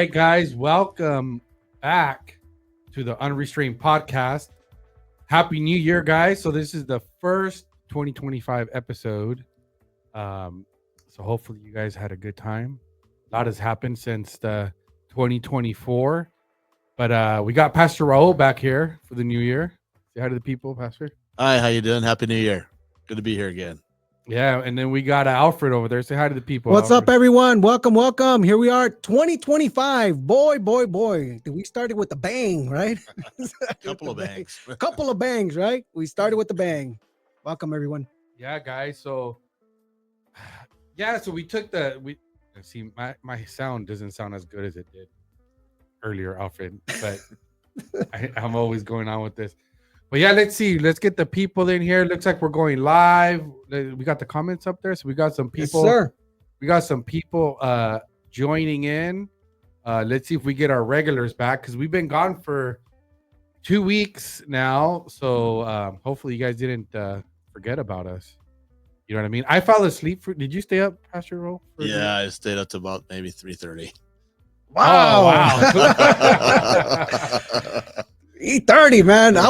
right, guys, welcome back to the Unrestrained podcast. Happy New Year, guys. So this is the first 2025 episode. So hopefully you guys had a good time. A lot has happened since the 2024. But we got Pastor Raul back here for the new year. Say hi to the people, Pastor. Hi, how you doing? Happy New Year. Good to be here again. Yeah, and then we got Alfred over there. Say hi to the people. What's Alfred. up, everyone? Welcome. Here we are, 2025. Boy. We started with a bang, right? Couple of bangs. Couple of bangs, right? We started with the bang. Welcome, everyone. Yeah, guys. So we took see my sound doesn't sound as good as it did earlier, Alfred, but I'm always going on with this. But yeah, let's see. Let's get the people in here. Looks like we're going live. We got the comments up there, so we got some people. Yes, sir. We got some people joining in. Let's see if we get our regulars back because we've been gone for 2 weeks now. So hopefully you guys didn't forget about us. You know what I mean? I fell asleep. Did you stay up, Pastor Raul? Yeah, I stayed up to about maybe 3:30. Wow. 8:30, man. It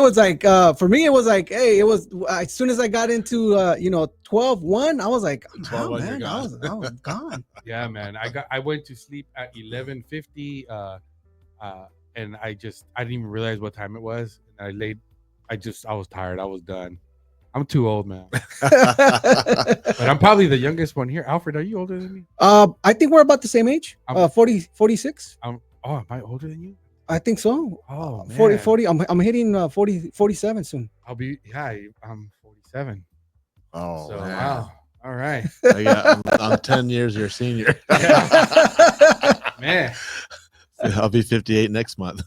was like for me, it was like, hey, it was as soon as I got into 12:1, I was like, oh, man, I was gone. Yeah, man. I went to sleep at 11:50, and I didn't even realize what time it was. And I was tired. I was done. I'm too old, man. But I'm probably the youngest one here. Alfred, are you older than me? I think we're about the same age. 46. Am I older than you? I think so. Oh, man. 40. I'm hitting 47 soon. I'm 47. Oh, So, man. wow. All right. I'm 10 years your senior. Man. I'll be 58 next month.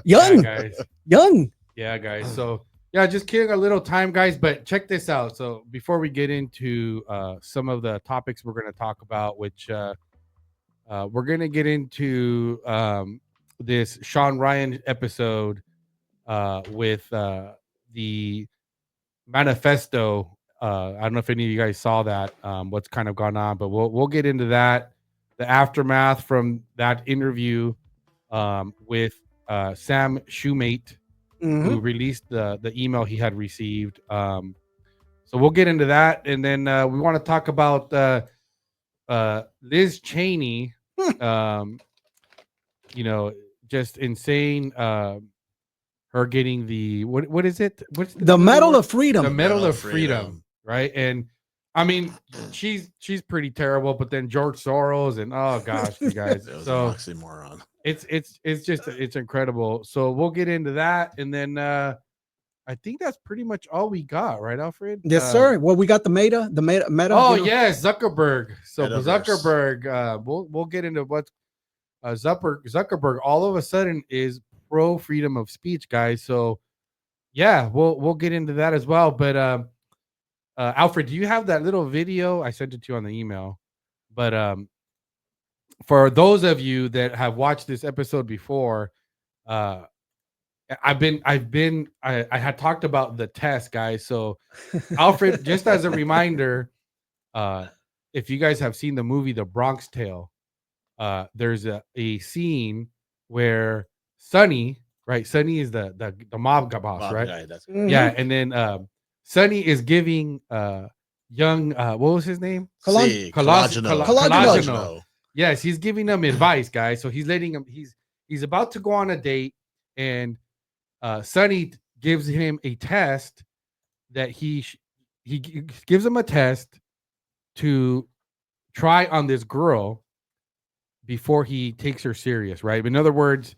Young. Yeah, guys. Young. Yeah, guys. So, yeah, just killing a little time, guys. But check this out. So, before we get into some of the topics we're going to talk about, which we're going to get into this Sean Ryan episode with the manifesto. I don't know if any of you guys saw that, what's kind of gone on, but we'll get into that, the aftermath from that interview with Sam Shoemate, who released the email he had received. So we'll get into that, and then we want to talk about Liz Cheney. Just insane. Her getting the what is it? What's the Medal of Freedom? The Medal of Freedom, right? And I mean, she's pretty terrible. But then George Soros and oh gosh, you guys. It was So an oxymoron. It's incredible. So we'll get into that, and then I think that's pretty much all we got, right, Alfred? Yes, sir. Well, we got the Meta. Oh yeah, Zuckerberg. So Metaverse. Zuckerberg, we'll get into what Zuckerberg all of a sudden is pro freedom of speech, guys. So yeah, we'll get into that as well. But Alfred, do you have that little video? I sent it to you on the email. But for those of you that have watched this episode before, I had talked about the test, guys. So Alfred, just as a reminder, if you guys have seen the movie The Bronx Tale, there's a scene where Sonny, right? Sonny is the mob boss, right? Guy, that's Yeah, and then Sonny is giving young what was his name? Collageno. Yes, he's giving them advice, guys. So he's letting him. He's about to go on a date, and Sonny gives him a test that he gives him a test to try on this girl before he takes her serious, right? In other words,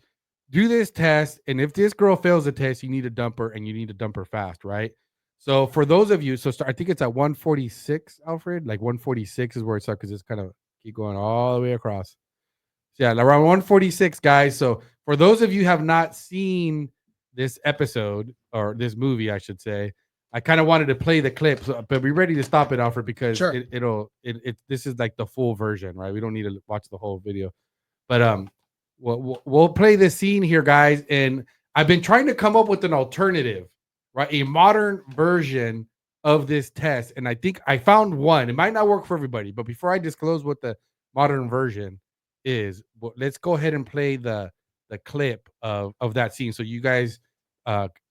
do this test, and if this girl fails the test, you need to dump her, and you need to dump her fast, right? So for those of you, I think it's at 146, Alfred. Like 146 is where it's at because it's kind of keep going all the way across. So yeah, around 146, guys. So for those of you who have not seen this episode or this movie, I should say, I kind of wanted to play the clip, but be ready to stop it, Alfred, because Sure. this is like the full version, right? We don't need to watch the whole video, but we'll play this scene here, guys. And I've been trying to come up with an alternative, right? A modern version of this test, and I think I found one. It might not work for everybody, but before I disclose what the modern version, is, let's go ahead and play the clip of that scene, so you guys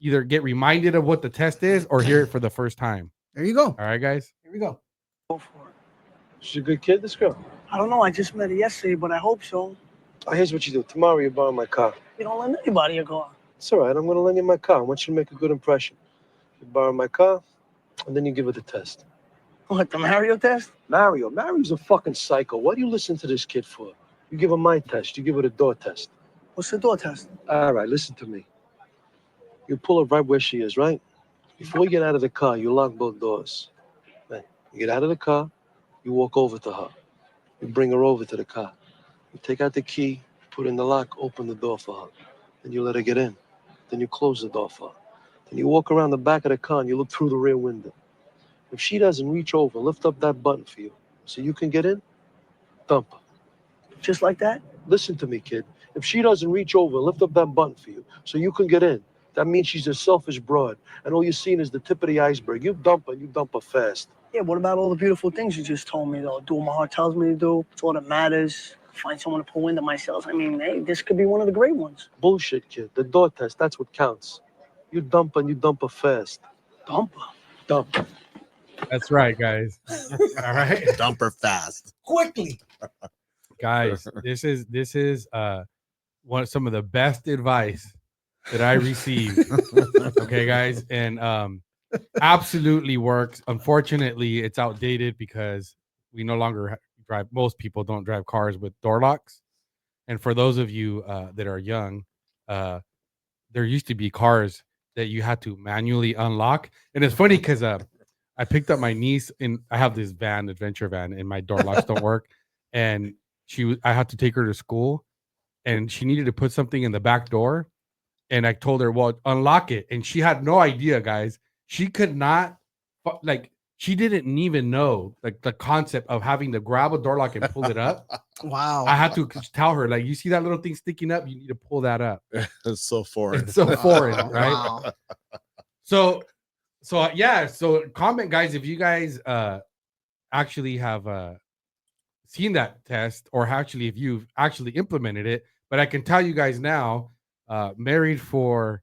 either get reminded of what the test is or hear it for the first time. There you go. All right, guys. Here we go. Go for it. She's a good kid, this girl. I don't know. I just met her yesterday, but I hope so. Oh, here's what you do. Tomorrow you borrow my car. You don't lend anybody a car. It's all right. I'm going to lend you my car. I want you to make a good impression. You borrow my car, and then you give her the test. What, the Mario test? Mario's a fucking psycho. What do you listen to this kid for? You give her my test. You give her the door test. What's the door test? All right, listen to me. You pull her right where she is, right? Before you get out of the car, you lock both doors. Then you get out of the car, you walk over to her. You bring her over to the car. You take out the key, put in the lock, open the door for her. Then you let her get in. Then you close the door for her. Then you walk around the back of the car and you look through the rear window. If she doesn't reach over, lift up that button for you so you can get in, dump her. Just like that? Listen to me, kid. If she doesn't reach over, lift up that button for you so you can get in. That means she's a selfish broad, and all you're seeing is the tip of the iceberg. You dump her fast. Yeah, what about all the beautiful things you just told me, though? Do what my heart tells me to do. It's all that matters. Find someone to pull into myself. I mean, hey, this could be one of the great ones. Bullshit, kid. The door test, that's what counts. You dump her fast. Dump her. Dump. That's right, guys. All right, Dump her fast. Quickly. guys. This is some of the best advice that I received. Okay, guys, and absolutely works. Unfortunately, it's outdated because we no longer drive. Most people don't drive cars with door locks. And for those of you that are young, there used to be cars that you had to manually unlock. And it's funny because I picked up my niece, and I have this adventure van, and my door locks don't work. And I had to take her to school, and she needed to put something in the back door. And I told her, well, unlock it. And she had no idea, guys. She could not, she didn't even know the concept of having to grab a door lock and pull it up. Wow. I had to tell her, you see that little thing sticking up? You need to pull that up. It's so foreign. It's so foreign, right? Wow. So comment, guys, if you guys actually have seen that test, or actually if you've actually implemented it. But I can tell you guys now, married for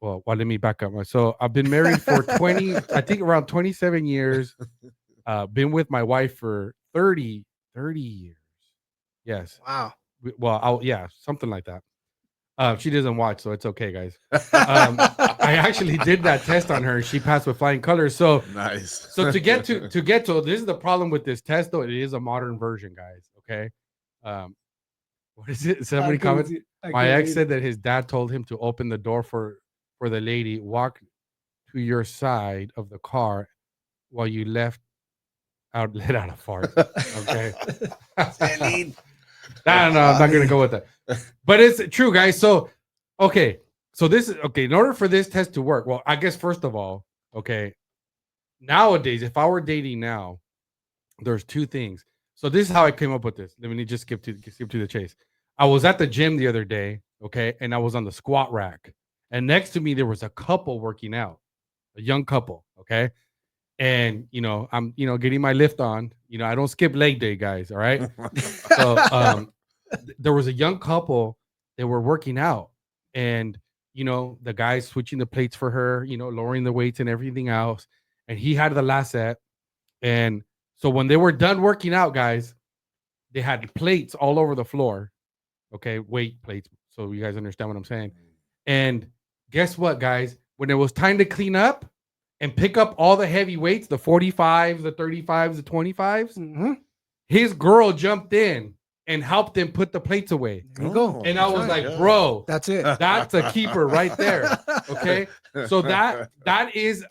let me back up. So I've been married for 20, I think around 27 years. Been with my wife for 30 years. Yes. Wow. Well, something like that. She doesn't watch, so it's okay, guys. I actually did that test on her. She passed with flying colors. So Nice. So to get to this is the problem with this test, though. It is a modern version, guys. Okay. What is it? Somebody comments. My ex said that his dad told him to open the door for the lady, walk to your side of the car while you let out a fart. Okay. No, I'm not gonna go with that. But it's true, guys. So this is okay. In order for this test to work, well, I guess first of all, okay, nowadays, if I were dating now, there's two things. So this is how I came up with this. Let me just skip to the chase. I was at the gym the other day, okay, and I was on the squat rack, and next to me there was a couple working out, a young couple, okay, and I'm getting my lift on. I don't skip leg day, guys. All right. So there was a young couple that were working out, and the guy switching the plates for her, lowering the weights and everything else, and he had the last set. And so when they were done working out, guys, they had plates all over the floor. Okay, weight plates. So you guys understand what I'm saying. And guess what, guys? When it was time to clean up and pick up all the heavy weights, the 45s, the 35s, the 25s, his girl jumped in and helped him put the plates away. There you go. And I was like, bro, That's it. that's a keeper right there. Okay. So that is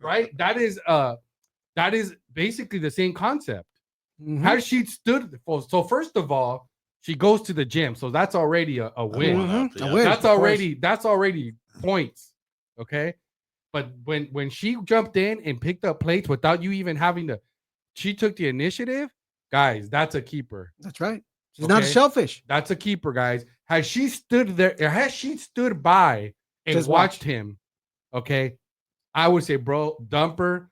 right. That is basically the same concept. How she stood. So first of all, she goes to the gym. So that's already a win. A win. That's already points. Okay. But when she jumped in and picked up plates without you even having to, she took the initiative, guys, that's a keeper. That's right. She's not selfish. That's a keeper, guys. Has she stood there? Has she stood by and Just watched him? Okay. I would say, bro, dump her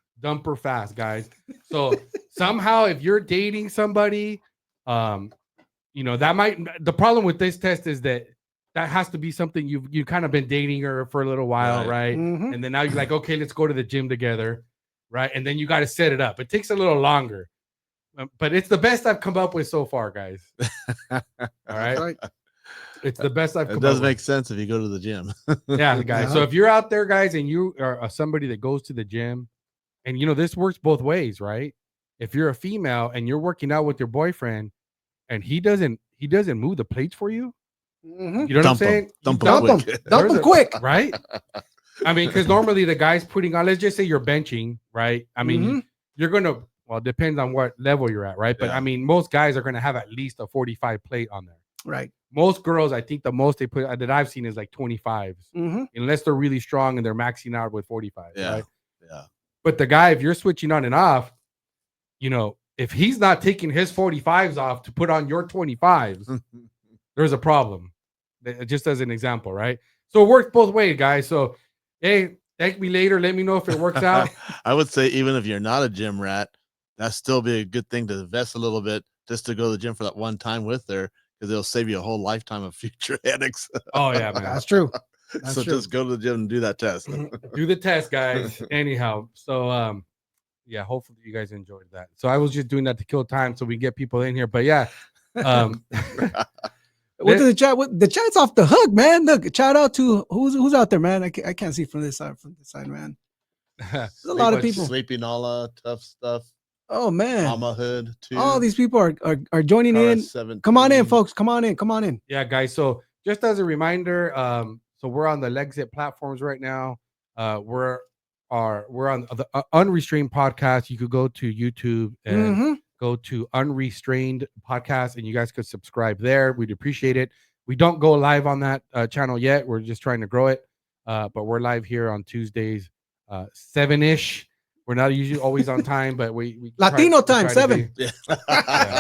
fast, guys. So somehow if you're dating somebody You know, that might, the problem with this test is that has to be something you've kind of been dating her for a little while, right? Mhm. And then now you're like, okay, let's go to the gym together, right? And then you got to set it up. It takes a little longer, but it's the best I've come up with so far, guys. All right. It's the best I've come It does up make with. sense if you go to the gym. Yeah, guys. So if you're out there, guys, and you are somebody that goes to the gym, and you know this works both ways, right? If you're a female and you're working out with your boyfriend, and he doesn't move the plates for you, Mhm. you know what I'm saying? Dump Dump him them. quick. Dump There's them a- quick. right? I mean, because normally the guy's putting on, let's just say you're benching, right? I mean, Mhm. you're gonna, well, it depends on what level you're at, right? But Yeah. I mean, most guys are gonna have at least a 45 plate on there. Right. Most girls, I think the most they put that I've seen is like 25s, Mhm. unless they're really strong and they're maxing out with 45. Yeah. Right? Yeah. But the guy, if you're switching on and off, you know, if he's not taking his 45s off to put on your 25s, there's a problem. Just as an example, right? So it works both ways, guys. So, hey, thank me later. Let me know if it works out. I would say even if you're not a gym rat, that'd still be a good thing to invest a little bit just to go to the gym for that one time with her, because it'll save you a whole lifetime of future headaches. Oh yeah, man. That's true. That's So true. just go to the gym and do that test. Do the test, guys. Anyhow, so yeah, hopefully you guys enjoyed that. So I was just doing that to kill time so we get people in here. But yeah, What did the chat? The chat's off the hook, man. Look, shout out to who's out there, man. I can't see from this side, man. There's a lot of people. Sleepy Nala, tough stuff. Oh man, Mama Hood too. all these people are joining in. Come on in, folks. Come on in. Yeah, guys. So just as a reminder, so we're on the Lexit platforms right now. We're on the Unrestrained podcast. You could go to YouTube and go to Unrestrained podcast, and you guys could subscribe there. We'd appreciate it. We don't go live on that channel yet. We're just trying to grow it, but we're live here on Tuesdays, 7-ish. We're not usually always on time, but we Latino time, 7. Yeah,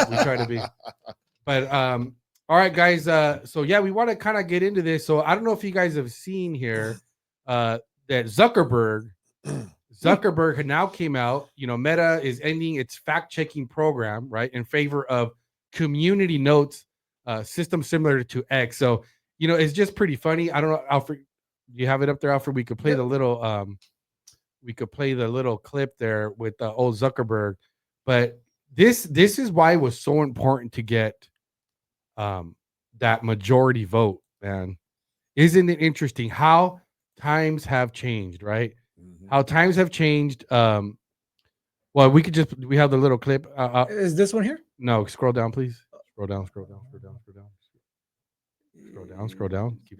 we try to be. But all right, guys. So yeah, we want to kind of get into this. So I don't know if you guys have seen here that Zuckerberg had now came out. You know, Meta is ending its fact-checking program, right, in favor of community notes, system similar to X. So you know, it's just pretty funny. I don't know, Alfred. Do you have it up there, Alfred? We could play the little clip there with old Zuckerberg. But this is why it was so important to get that majority vote, man. Isn't it interesting how times have changed, right? How times have changed. Well, we have the little clip. Is this one here? No, scroll down, please. Scroll down. Keep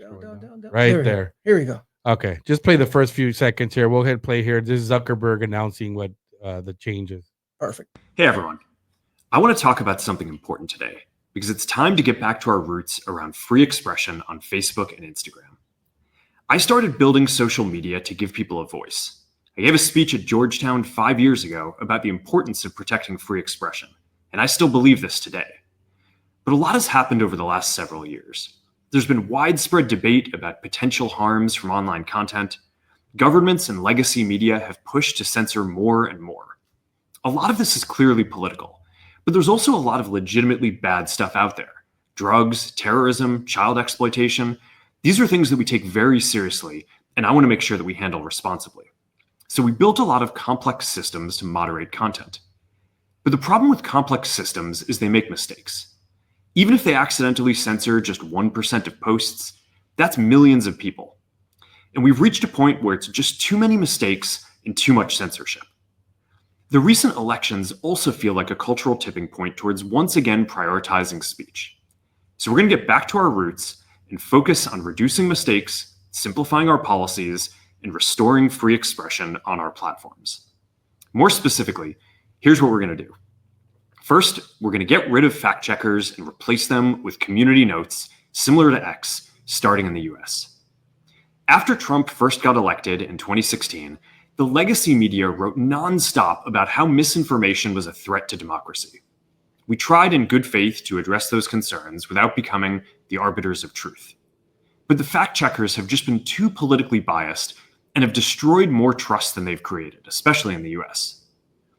scrolling down. Right there. Here we go. Okay, just play the first few seconds here. We'll hit play here. This is Zuckerberg announcing what the changes. Perfect. Hey everyone. I want to talk about something important today because it's time to get back to our roots around free expression on Facebook and Instagram. I started building social media to give people a voice. I gave a speech at Georgetown 5 years ago about the importance of protecting free expression, and I still believe this today. But a lot has happened over the last several years. There's been widespread debate about potential harms from online content. Governments and legacy media have pushed to censor more and more. A lot of this is clearly political, but there's also a lot of legitimately bad stuff out there. Drugs, terrorism, child exploitation. These are things that we take very seriously, and I want to make sure that we handle responsibly. So we built a lot of complex systems to moderate content. But the problem with complex systems is they make mistakes. Even if they accidentally censor just 1% of posts, that's millions of people. And we've reached a point where it's just too many mistakes and too much censorship. The recent elections also feel like a cultural tipping point towards once again prioritizing speech. So we're going to get back to our roots and focus on reducing mistakes, simplifying our policies, and restoring free expression on our platforms. More specifically, here's what we're going to do. First, we're going to get rid of fact checkers and replace them with community notes similar to X, starting in the US. After Trump first got elected in 2016, the legacy media wrote nonstop about how misinformation was a threat to democracy. We tried in good faith to address those concerns without becoming the arbiters of truth. But the fact checkers have just been too politically biased and have destroyed more trust than they've created, especially in the US.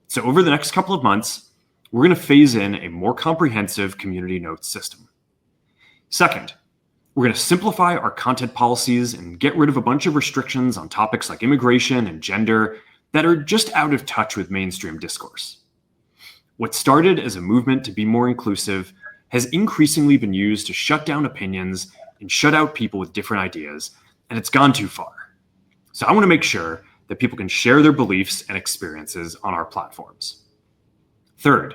So over the next couple of months, we're going to phase in a more comprehensive community notes system. Second, we're going to simplify our content policies and get rid of a bunch of restrictions on topics like immigration and gender that are just out of touch with mainstream discourse. What started as a movement to be more inclusive has increasingly been used to shut down opinions and shut out people with different ideas, and it's gone too far. So I want to make sure that people can share their beliefs and experiences on our platforms. Third,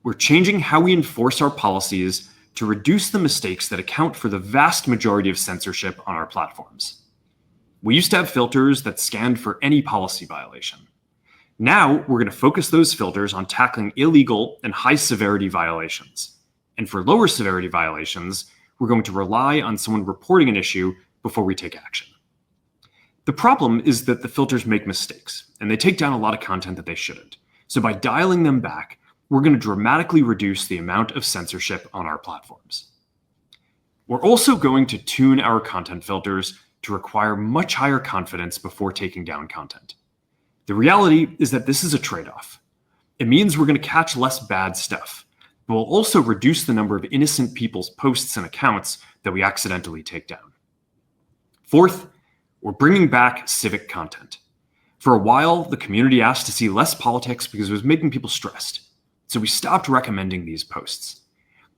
we're changing how we enforce our policies to reduce the mistakes that account for the vast majority of censorship on our platforms. We used to have filters that scanned for any policy violation. Now we're going to focus those filters on tackling illegal and high severity violations. And for lower severity violations, we're going to rely on someone reporting an issue before we take action. The problem is that the filters make mistakes, and they take down a lot of content that they shouldn't. So by dialing them back, we're going to dramatically reduce the amount of censorship on our platforms. We're also going to tune our content filters to require much higher confidence before taking down content. The reality is that this is a trade-off. It means we're going to catch less bad stuff, but we'll also reduce the number of innocent people's posts and accounts that we accidentally take down. Fourth, we're bringing back civic content. For a while, the community asked to see less politics because it was making people stressed. So we stopped recommending these posts.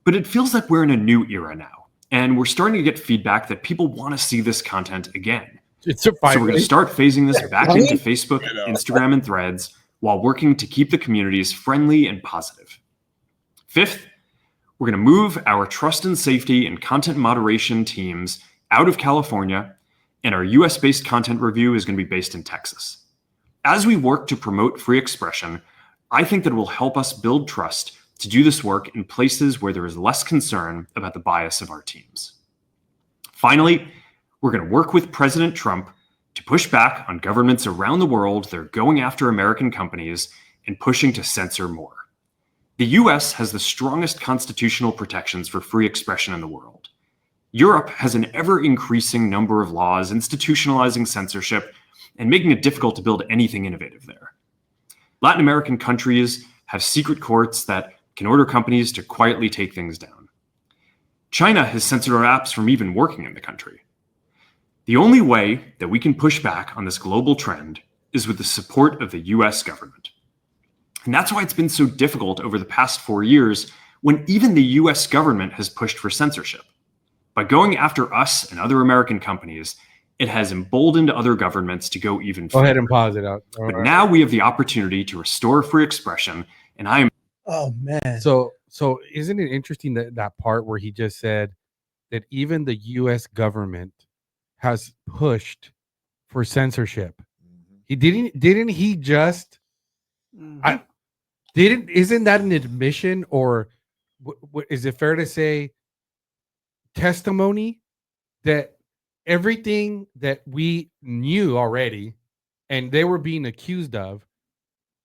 But it feels like we're in a new era now, and we're starting to get feedback that people want to see this content again. So we're going to start phasing this back into Facebook, Instagram, and Threads while working to keep the communities friendly and positive. Fifth, we're going to move our trust and safety and content moderation teams out of California, and our US-based content review is going to be based in Texas. As we work to promote free expression, I think that it will help us build trust to do this work in places where there is less concern about the bias of our teams. Finally, we're going to work with President Trump to push back on governments around the world that are going after American companies and pushing to censor more. The US has the strongest constitutional protections for free expression in the world. Europe has an ever-increasing number of laws institutionalizing censorship and making it difficult to build anything innovative there. Latin American countries have secret courts that can order companies to quietly take things down. China has censored our apps from even working in the country. The only way that we can push back on this global trend is with the support of the US government. And that's why it's been so difficult over the past 4 years when even the US government has pushed for censorship. By going after us and other American companies, it has emboldened other governments to go even further. Go ahead and pause it out. But now we have the opportunity to restore free expression, and I am. Oh man. So isn't it interesting that part where he just said that even the U.S. government has pushed for censorship? He didn't he just? Isn't that an admission, or is it fair to say testimony that everything that we knew already and they were being accused of,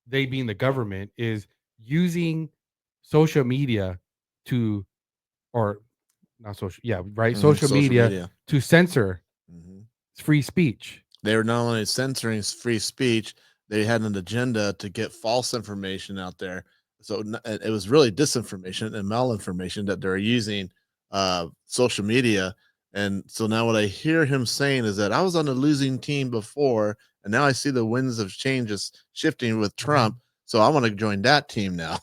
they being the government, is using social media to, or not social, yeah, right, social media to censor free speech. They were not only censoring free speech, they had an agenda to get false information out there. So it was really disinformation and malinformation that they're using social media. And so now what I hear him saying is that I was on a losing team before, and now I see the winds of change is shifting with Trump. So I want to join that team now.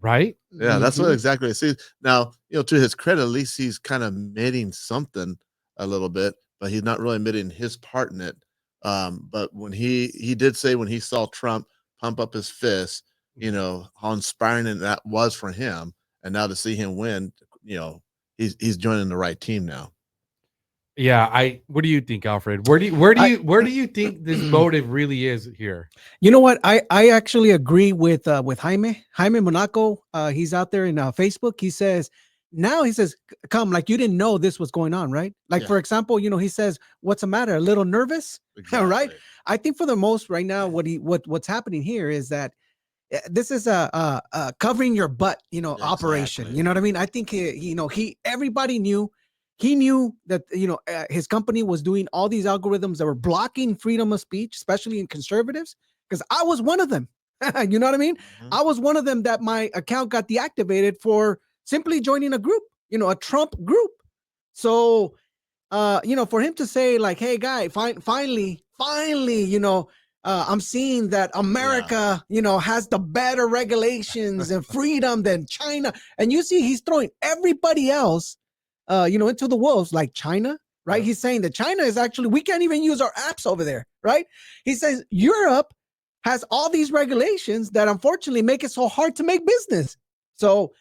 Right? Yeah, that's what exactly I see. Now, to his credit, at least he's kind of admitting something a little bit, but he's not really admitting his part in it. But when he did say when he saw Trump pump up his fist, how inspiring that was for him. And now to see him win, he's joining the right team now. Yeah, what do you think, Alfred? Where do you think this motive really is here? You know what? I actually agree with Jaime Monaco. He's out there in Facebook. He says, come, like you didn't know this was going on, right? Like, for example, he says, what's the matter? A little nervous? Exactly. Right? I think for the most right now, what's happening here is that this is a covering your butt, operation. Exactly. You know what I mean? I think everybody knew. He knew that, his company was doing all these algorithms that were blocking freedom of speech, especially in conservatives, because I was one of them. You know what I mean? Mhm. I was one of them that my account got deactivated for simply joining a group, a Trump group. So, for him to say like, "Hey, guy, finally, I'm seeing that America, has the better regulations and freedom than China," and you see, he's throwing everybody else, into the wolves, like China, right? Yep. He's saying that China is actually, we can't even use our apps over there, right? He says Europe has all these regulations that unfortunately make it so hard to make business. So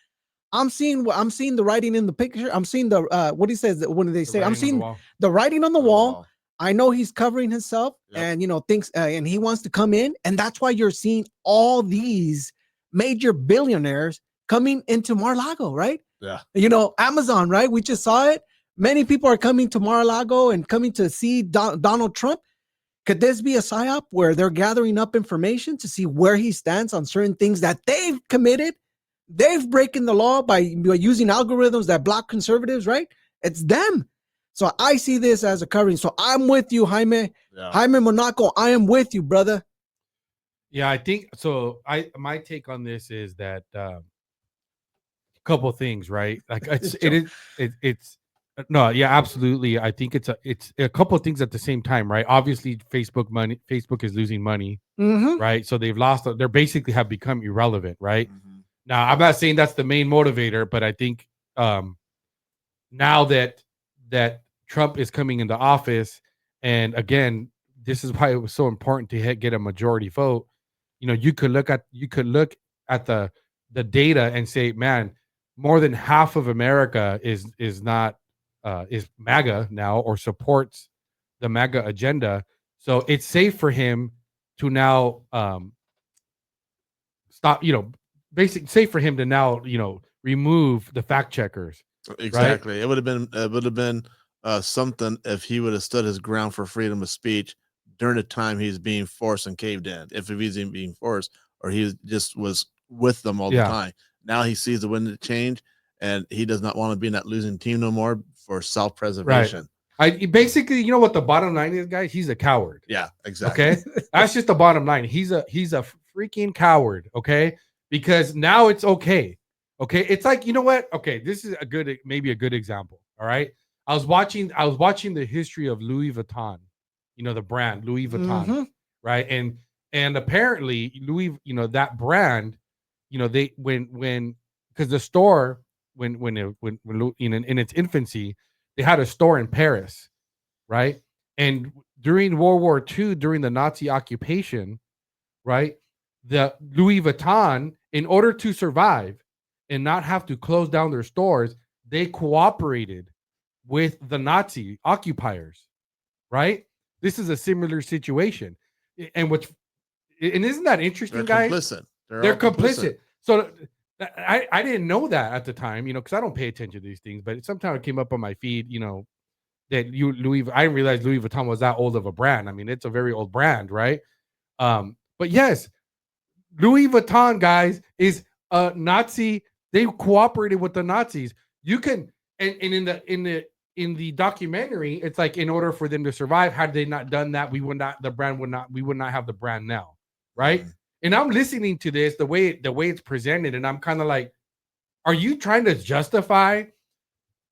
I'm seeing the writing in the picture. I'm seeing the what he says. What do they say? I'm seeing the writing on the wall. I know he's covering himself, and thinks, and he wants to come in, and that's why you're seeing all these major billionaires coming into Mar-a-Lago, right? Yeah. Amazon, right? We just saw it. Many people are coming to Mar-a-Lago and coming to see Donald Trump. Could this be a psyop where they're gathering up information to see where he stands on certain things that they've committed? They've breaking the law by using algorithms that block conservatives, right? It's them. So I see this as a covering. So I'm with you, Jaime. Yeah. Jaime Monaco, I am with you, brother. Yeah, I think so. My take on this is that a couple things, right? Like it's no, yeah, absolutely. I think it's a couple of things at the same time, right? Obviously, Facebook is losing money, right? So they've lost. They basically have become irrelevant, right? Mhm. Now, I'm not saying that's the main motivator, but I think now that Trump is coming into office, and again, this is why it was so important to get a majority vote. You could look at the data and say, man, more than half of America is MAGA now, or supports the MAGA agenda. So it's safe for him to now stop. Safe for him to now remove the fact checkers. Exactly. Right? It would have been something if he would have stood his ground for freedom of speech during the time he's being forced and caved in. If he's even being forced, or he just was with them all the time. Now he sees the wind to change, and he does not want to be in that losing team no more for self-preservation. Right. Basically, you know what the bottom line is, guys? He's a coward. Yeah, exactly. Okay. That's just the bottom line. He's a freaking coward. Okay. Because now it's okay. Okay. It's like, you know what? Okay. This is maybe a good example. All right. I was watching the history of Louis Vuitton, the brand Louis Vuitton. Right. And apparently Louis, that brand, they, because the store, when in its infancy, they had a store in Paris, right? And during World War II, during the Nazi occupation, right, the Louis Vuitton, in order to survive and not have to close down their stores, they cooperated with the Nazi occupiers, right? This is a similar situation. And isn't that interesting, guys? Complicit. They're complicit. So I didn't know that at the time, because I don't pay attention to these things, but sometimes it came up on my feed, that I didn't realize Louis Vuitton was that old of a brand. I mean, it's a very old brand, right? But yes, Louis Vuitton, guys, is a Nazi. They cooperated with the Nazis. You can, and in the documentary, it's like, in order for them to survive, had they not done that, we would not have the brand now, right? And I'm listening to this the way it's presented, and I'm kind of like, are you trying to justify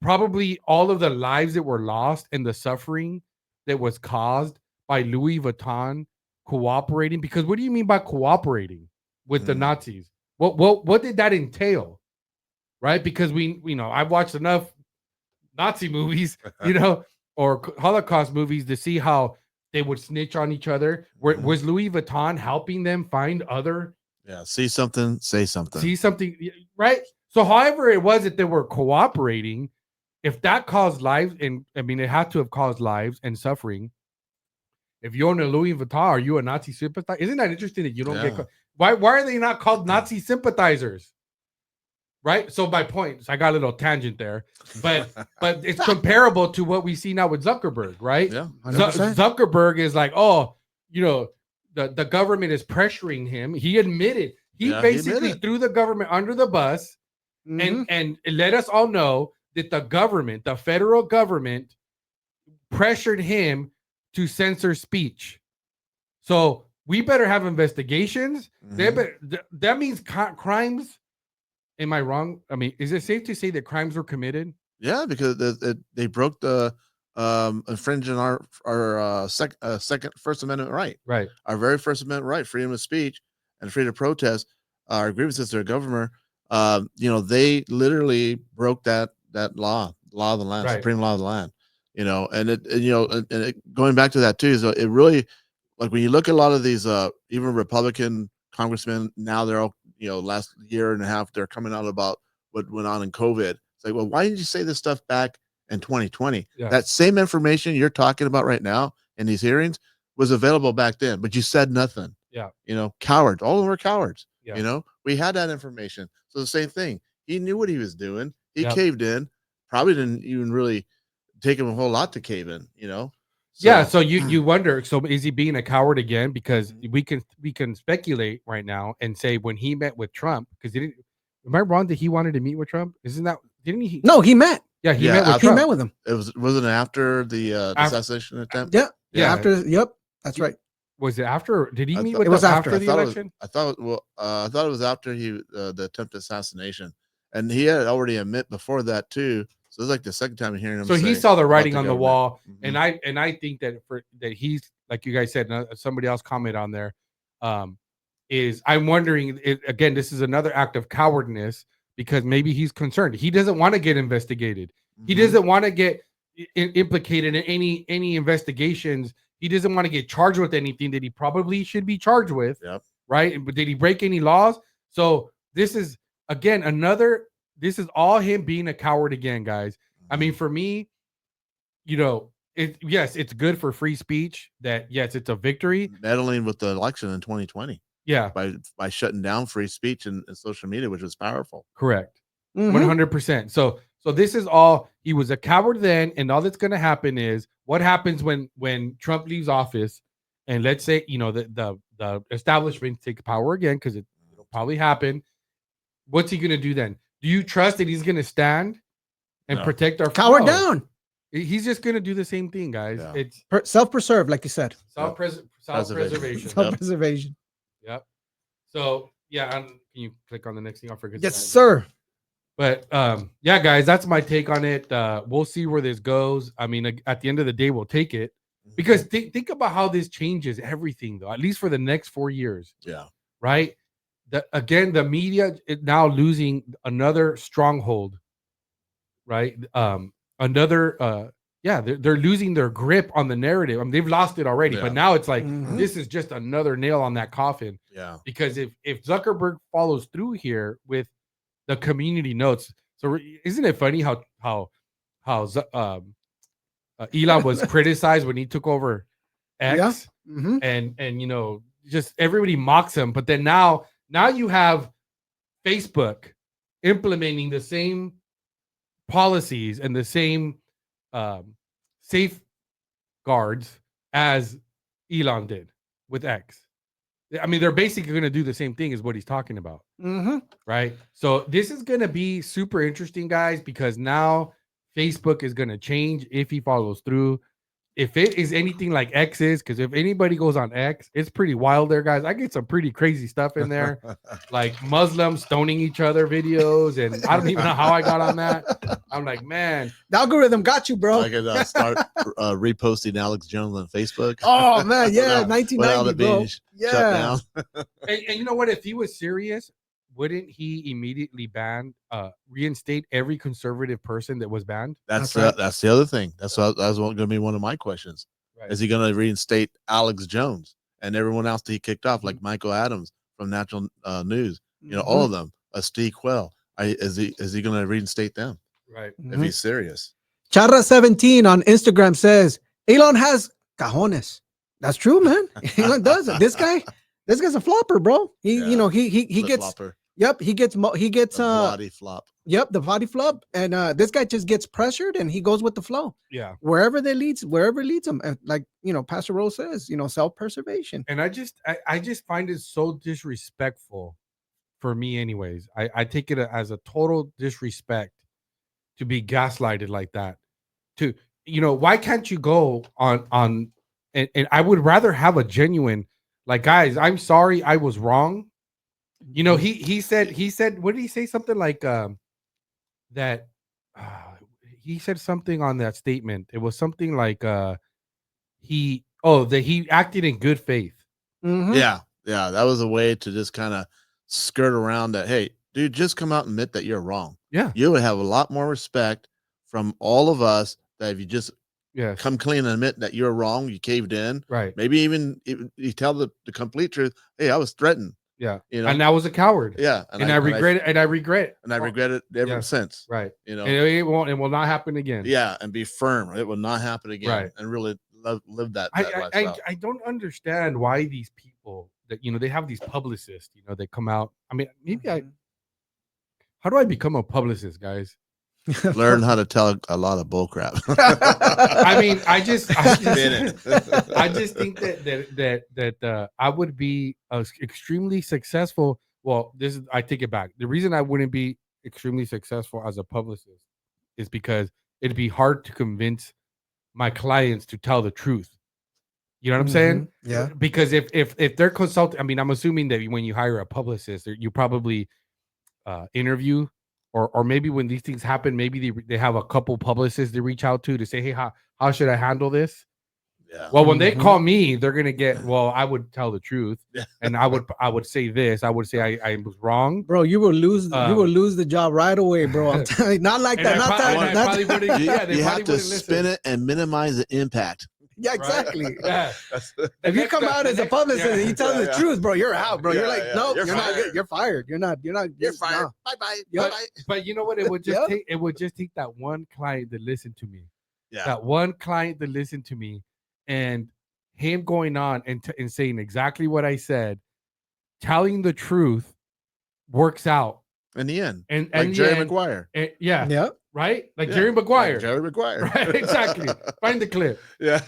probably all of the lives that were lost and the suffering that was caused by Louis Vuitton cooperating? Because what do you mean by cooperating with the Nazis? What did that entail? Right? Because I've watched enough Nazi movies, or Holocaust movies to see how they would snitch on each other. Was Louis Vuitton helping them find other? Yeah, see something, say something. See something, right? So however it was that they were cooperating, if that caused lives, and I mean, it had to have caused lives and suffering. If you own a Louis Vuitton, are you a Nazi sympathizer? Isn't that interesting that you don't get why are they not called Nazi sympathizers? Right? So my point, I got a little tangent there, but it's comparable to what we see now with Zuckerberg, right? Yeah. Zuckerberg is like, the government is pressuring him. He admitted he basically threw the government under the bus and let us all know that the federal government, pressured him to censor speech. So we better have investigations. Mhm. That means crimes. Am I wrong? I mean, is it safe to say that crimes were committed? Yeah, because they broke the infringing our second First Amendment right, Right. our very First Amendment right, freedom of speech and freedom of protest, our grievances to our governor. They literally broke that law of the land, Right. supreme law of the land. Going back to that too, so it really, like when you look at a lot of these even Republican congressmen now, they're all last year and a half they're coming out about what went on in COVID. It's like, well, why didn't you say this stuff back in 2020? Yeah. That same information you're talking about right now in these hearings was available back then, but you said nothing. Yeah. Cowards. All of them were cowards. Yeah. We had that information. So the same thing. He knew what he was doing. He Yep. caved in. Probably didn't even really take him a whole lot to cave in. Yeah. So you wonder. So is he being a coward again? Because we can speculate right now and say when he met with Trump, because he didn't. Am I wrong that he wanted to meet with Trump? Isn't that? Didn't he? No, he met. Yeah, he Yeah, met with after- He Trump. met with him. Wasn't it after the assassination attempt? Yeah. Yeah. After. Yep. That's right. Was it after? Or did he I meet thought- with It was them after. after the election? I thought it was after the attempted assassination, and he had already admit before that too. So it's like the second time hearing him. So he say saw the about writing on the government. wall, Mhm. and I think that that he's like you guys said. Somebody else comment on there. Is I'm wondering again. This is another act of cowardness because maybe he's concerned. He doesn't want to get investigated. He Mhm. doesn't want to get implicated in any investigations. He doesn't want to get charged with anything that he probably should be charged with. Yep. Right? But did he break any laws? So this is again this is all him being a coward again, guys. I mean, for me, yes, it's good for free speech that yes, it's a victory. Meddling with the election in 2020 Yeah, by shutting down free speech and social media, which was powerful. correct. Mhm. 100%. So this is all he was a coward then, and all that's going to happen is what happens when Trump leaves office, and let's say the establishment take power again because it'll probably happen. What's he going to do then? Do you trust that he's going to stand and No. protect our Cower no. down. He's just going to do the same thing, guys. Yeah. It's Self-preserve, like you said. self-preservation. Self-preservation. Yep. So yeah, can you click on the next thing? I forget. Yes, sir. But yeah, guys, that's my take on it. We'll see where this goes. I mean, at the end of the day, we'll take it because think about how this changes everything, though. At least for the next 4 years. Yeah. Right. The media is now losing another stronghold. Right. They're losing their grip on the narrative. I mean, they've lost it already, but now it's like this is just another nail on that coffin. Yeah. Because if Zuckerberg follows through here with the community notes, so isn't it funny how Elon was criticized when he took over X, and just everybody mocks him, but then now you have Facebook implementing the same policies and the same safeguards as Elon did with X. I mean, they're basically going to do the same thing as what he's talking about. Right. So this is going to be super interesting, guys, because now Facebook is going to change if he follows through. If it is anything like X is, because if anybody goes on X, it's pretty wild there, guys. I get some pretty crazy stuff in there, like Muslims stoning each other videos, and I don't even know how I got on that. I'm like, man, the algorithm got you, bro. I could start reposting Alex Jones on Facebook. Oh man, yeah, without 1990, it being bro. shut Yeah. down. and you know what? If he was serious, wouldn't he immediately reinstate every conservative person that was banned? That's right. that's the other thing. That's going to be one of my questions. Right. Is he going to reinstate Alex Jones and everyone else that he kicked off, like Michael Adams from National News? All of them. Steve Quell. Is he going to reinstate them? Right. If he's serious. Charra17 on Instagram says Elon has cajones. That's true, man. Elon does. This guy's a flopper, bro. He gets Flopper. Yep, he gets body flop. Yep, the body flop, and this guy just gets pressured and he goes with the flow. Yeah, wherever it leads him. Like Pastor Raul says, self-preservation. And I just find it so disrespectful for me, anyways. I take it as a total disrespect to be gaslighted like that. Why can't you go on and I would rather have a genuine, like, guys, I'm sorry, I was wrong. You know, he said, what did he say? Something like that. He said something on that statement. It was something like that he acted in good faith. Mhm. Yeah, that was a way to just kind of skirt around that. Hey, dude, just come out and admit that you're wrong. Yeah. You would have a lot more respect from all of us that if you just Yes. come clean and admit that you're wrong, you caved in. Right. Maybe even you tell the complete truth. Hey, I was threatened. Yeah. You know, And I was a coward. yeah, And I regret it. And I regret it ever Yeah. since. Right. You know, And it will not happen again. yeah, and be firm. It will not happen again. Right. And really live that I lifestyle. I don't understand why these people that, you know, they have these publicists, you know, they come out. I mean, maybe how do I become a publicist, guys? Learn how to tell a lot of bull crap. I mean, I just Spin it. I just think that I would be extremely successful. Well, I take it back. The reason I wouldn't be extremely successful as a publicist is because it'd be hard to convince my clients to tell the truth. You know what I'm saying? Yeah. Because if they're consulting, I mean, I'm assuming that when you hire a publicist, you probably interview, or maybe when these things happen, maybe they have a couple publicists they reach out to say, hey, how should I handle this? Yeah. Well, when they call me, they're gonna get. Well, I would tell the truth, and I would say this. I would say I was wrong, Bro, you will lose the job right away, bro. I'm telling you, not like that. You have to spin it and minimize the impact. Yeah, exactly. Right? Yeah. If you come out as a publicist and you tell the truth, bro, you're out, bro. Yeah, you're like, yeah. nope, You're you're not fired. good. You're fired. You're fired. No. Bye-bye. Yep. Bye-bye. But you know what? It would just take. It would just take that one client that listened to me. Yeah. That one client that listened to me, and him going on and saying exactly what I said, telling the truth, works out In the end, and like Jerry end, Maguire. yeah, Yep. right, like Yeah, Jerry Maguire. Like Jerry Maguire. Right, exactly. Find the clip. Yeah.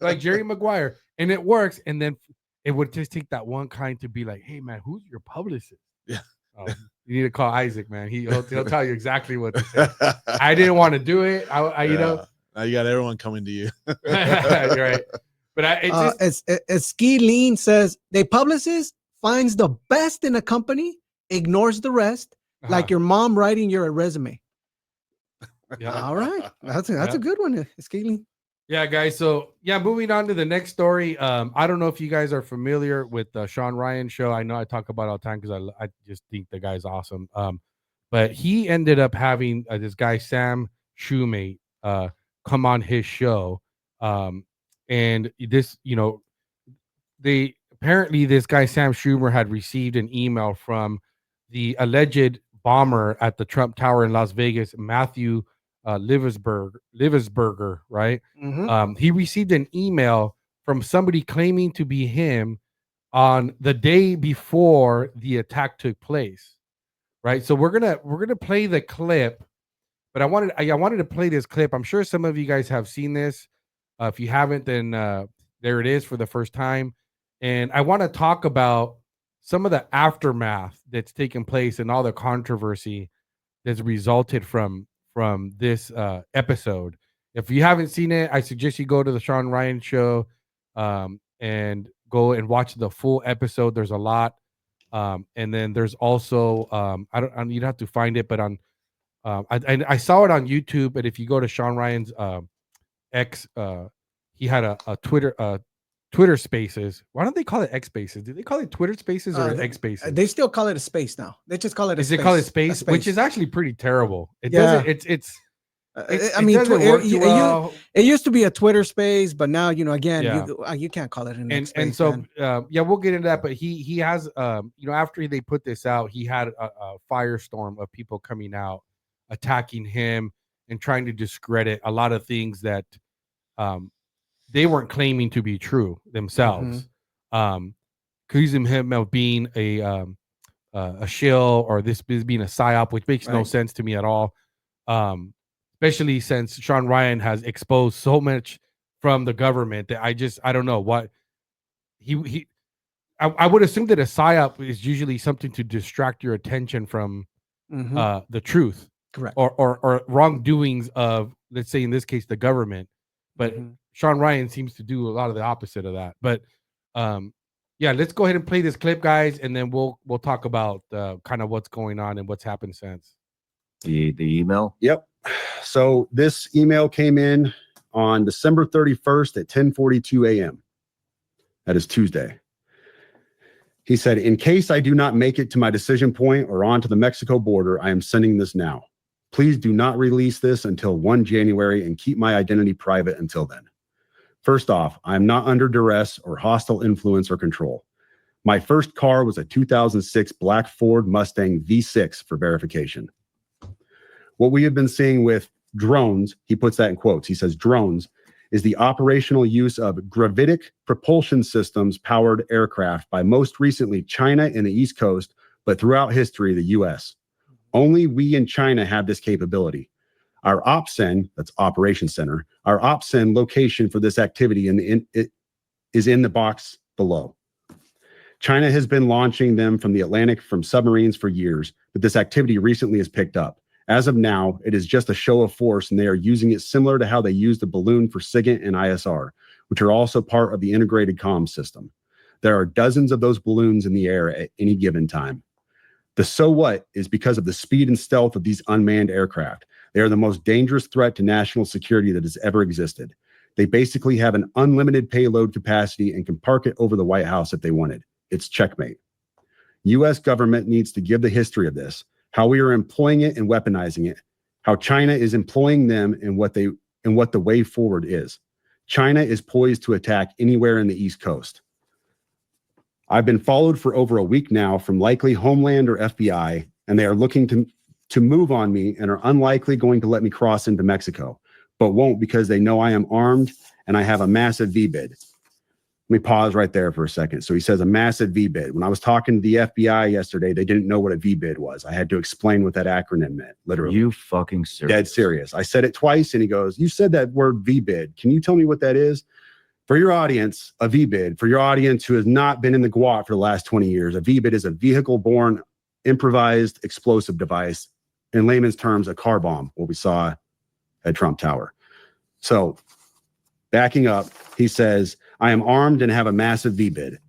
Like Jerry Maguire, and it works. And then it would just take that one client to be like, "Hey, man, who's your publicist?" Yeah. You need to call Isaac, man. He'll tell you exactly what to say. I didn't want to do it. You know. Now you got everyone coming to you. You're right. But as Ski Lean says, the publicist finds the best in a company, ignores the rest, like your mom writing your resume. Yeah. All right, that's a good one, Ski Lean. Yeah, guys. So yeah, moving on to the next story. I don't know if you guys are familiar with the Sean Ryan show. I know I talk about it all the time because I just think the guy's awesome. But he ended up having this guy Sam Shoemate come on his show. And this, you know, apparently this guy Sam Schumer had received an email from the alleged bomber at the Trump Tower in Las Vegas, Matthew Livesberger, right? Mm-hmm. He received an email from somebody claiming to be him on the day before the attack took place, right? So we're gonna play the clip, but I wanted to play this clip. I'm sure some of you guys have seen this. If you haven't, then there it is for the first time. And I want to talk about some of the aftermath that's taken place and all the controversy that's resulted from this episode. If you haven't seen it, I suggest you go to the Sean Ryan show and go and watch the full episode. There's a lot. And then there's also you'd have to find it, but on I saw it on YouTube. But if you go to Sean Ryan's X, he had a Twitter Spaces. Why don't they call it X Spaces? Do they call it Twitter Spaces or X Spaces? They still call it a space now. They just call it a Is space. it called a space? Which is actually pretty terrible. It doesn't. I mean, well. it used to be a Twitter space, but now, you know, again, Yeah. you can't call it an And space, so man. yeah, we'll get into that. But he has you know, after they put this out, he had a firestorm of people coming out attacking him and trying to discredit a lot of things that they weren't claiming to be true themselves. Accusing him of being a shill, or this being a psyop, which makes no sense to me at all. Especially since Sean Ryan has exposed so much from the government that I don't know what I would assume that a psyop is usually something to distract your attention from the truth, correct, or wrongdoings of, let's say in this case, the government. But Sean Ryan seems to do a lot of the opposite of that. But yeah, let's go ahead and play this clip, guys, and then we'll talk about kind of what's going on and what's happened since. The email. Yep. So this email came in on December 31st at 10:42 a.m. That is Tuesday. He said, in case I do not make it to my decision point or onto the Mexico border, I am sending this now. Please do not release this until 1 January and keep my identity private until then. First off, I am not under duress or hostile influence or control. My first car was a 2006 black Ford Mustang V6 for verification. What we have been seeing with drones, he puts that in quotes, he says drones, is the operational use of gravitic propulsion systems powered aircraft by most recently China and the East Coast, but throughout history, the US. Only we in China have this capability. Our OPSEN, that's Operations Center, our OPSEN location for this activity is in the box below. China has been launching them from the Atlantic from submarines for years, but this activity recently has picked up. As of now, it is just a show of force, and they are using it similar to how they use the balloon for SIGINT and ISR, which are also part of the integrated comm system. There are dozens of those balloons in the air at any given time. The so what is because of the speed and stealth of these unmanned aircraft. They are the most dangerous threat to national security that has ever existed. They basically have an unlimited payload capacity and can park it over the White House if they wanted. It's checkmate. U.S. government needs to give the history of this, how we are employing it and weaponizing it, how China is employing them and what the way forward is. China is poised to attack anywhere in the East Coast. I've been followed for over a week now from likely Homeland or FBI, and they are looking to move on me and are unlikely going to let me cross into Mexico, but won't because they know I am armed and I have a massive V-bid. Let me pause right there for a second. So he says a massive V-bid. When I was talking to the FBI yesterday, they didn't know what a V-bid was. I had to explain what that acronym meant, literally. You fucking serious? Dead serious. I said it twice and he goes, you said that word V-bid. Can you tell me what that is? For your audience, a V-bid, for your audience who has not been in the GWAT for the last 20 years, a V-bid is a vehicle-borne improvised explosive device. In layman's terms, a car bomb, what we saw at Trump Tower. So backing up, he says, I am armed and have a massive V-bid.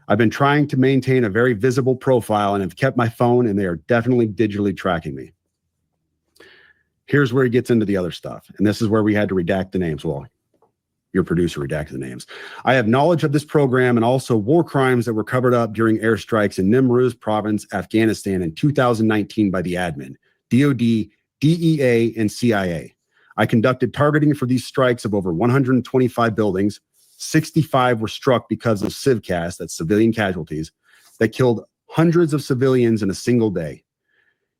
I've been trying to maintain a very visible profile and have kept my phone, and they are definitely digitally tracking me. Here's where he gets into the other stuff. And this is where we had to redact the names. Well, your producer redacted the names. I have knowledge of this program and also war crimes that were covered up during airstrikes in Nimruz province, Afghanistan in 2019 by the admin, DOD, DEA, and CIA. I conducted targeting for these strikes of over 125 buildings. 65 were struck because of civcas, that's civilian casualties, that killed hundreds of civilians in a single day.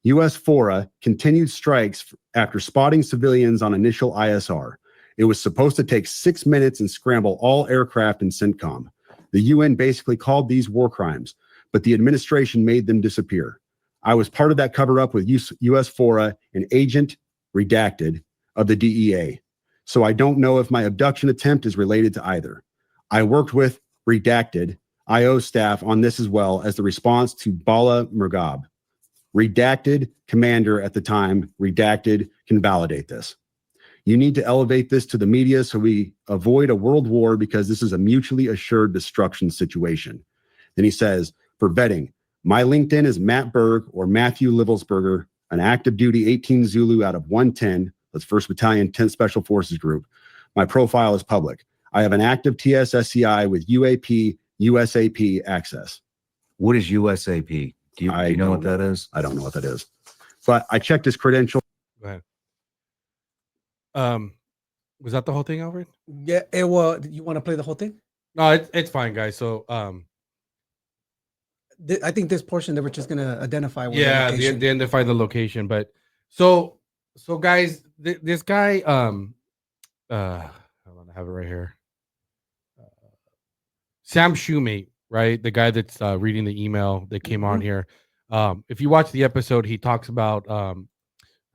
U.S. FORA continued strikes after spotting civilians on initial ISR. It was supposed to take 6 minutes and scramble all aircraft in CENTCOM. The UN basically called these war crimes, but the administration made them disappear. I was part of that cover-up with U.S. FORA, an agent, redacted, of the DEA. So I don't know if my abduction attempt is related to either. I worked with redacted IO staff on this as well as the response to Bala Murghab. Redacted commander at the time, redacted can validate this. You need to elevate this to the media so we avoid a world war because this is a mutually assured destruction situation. Then he says, for vetting, my LinkedIn is Matt Berg or Matthew Livelsberger, an active duty 18 Zulu out of 110, that's 1st Battalion 10th Special Forces Group. My profile is public. I have an active TSSCI with UAP, USAP access. What is USAP? Do you know what that is? I don't know what that is. But I checked his credential. Go ahead. Was that the whole thing, Alfred? Yeah. Well, you want to play the whole thing? No, it's fine, guys. So I think this portion that we're just gonna identify. They identify the location, but so guys, this guy, hold on, I have it right here. Sam Shoemate, right? The guy that's reading the email that came on here. If you watch the episode, he talks about, I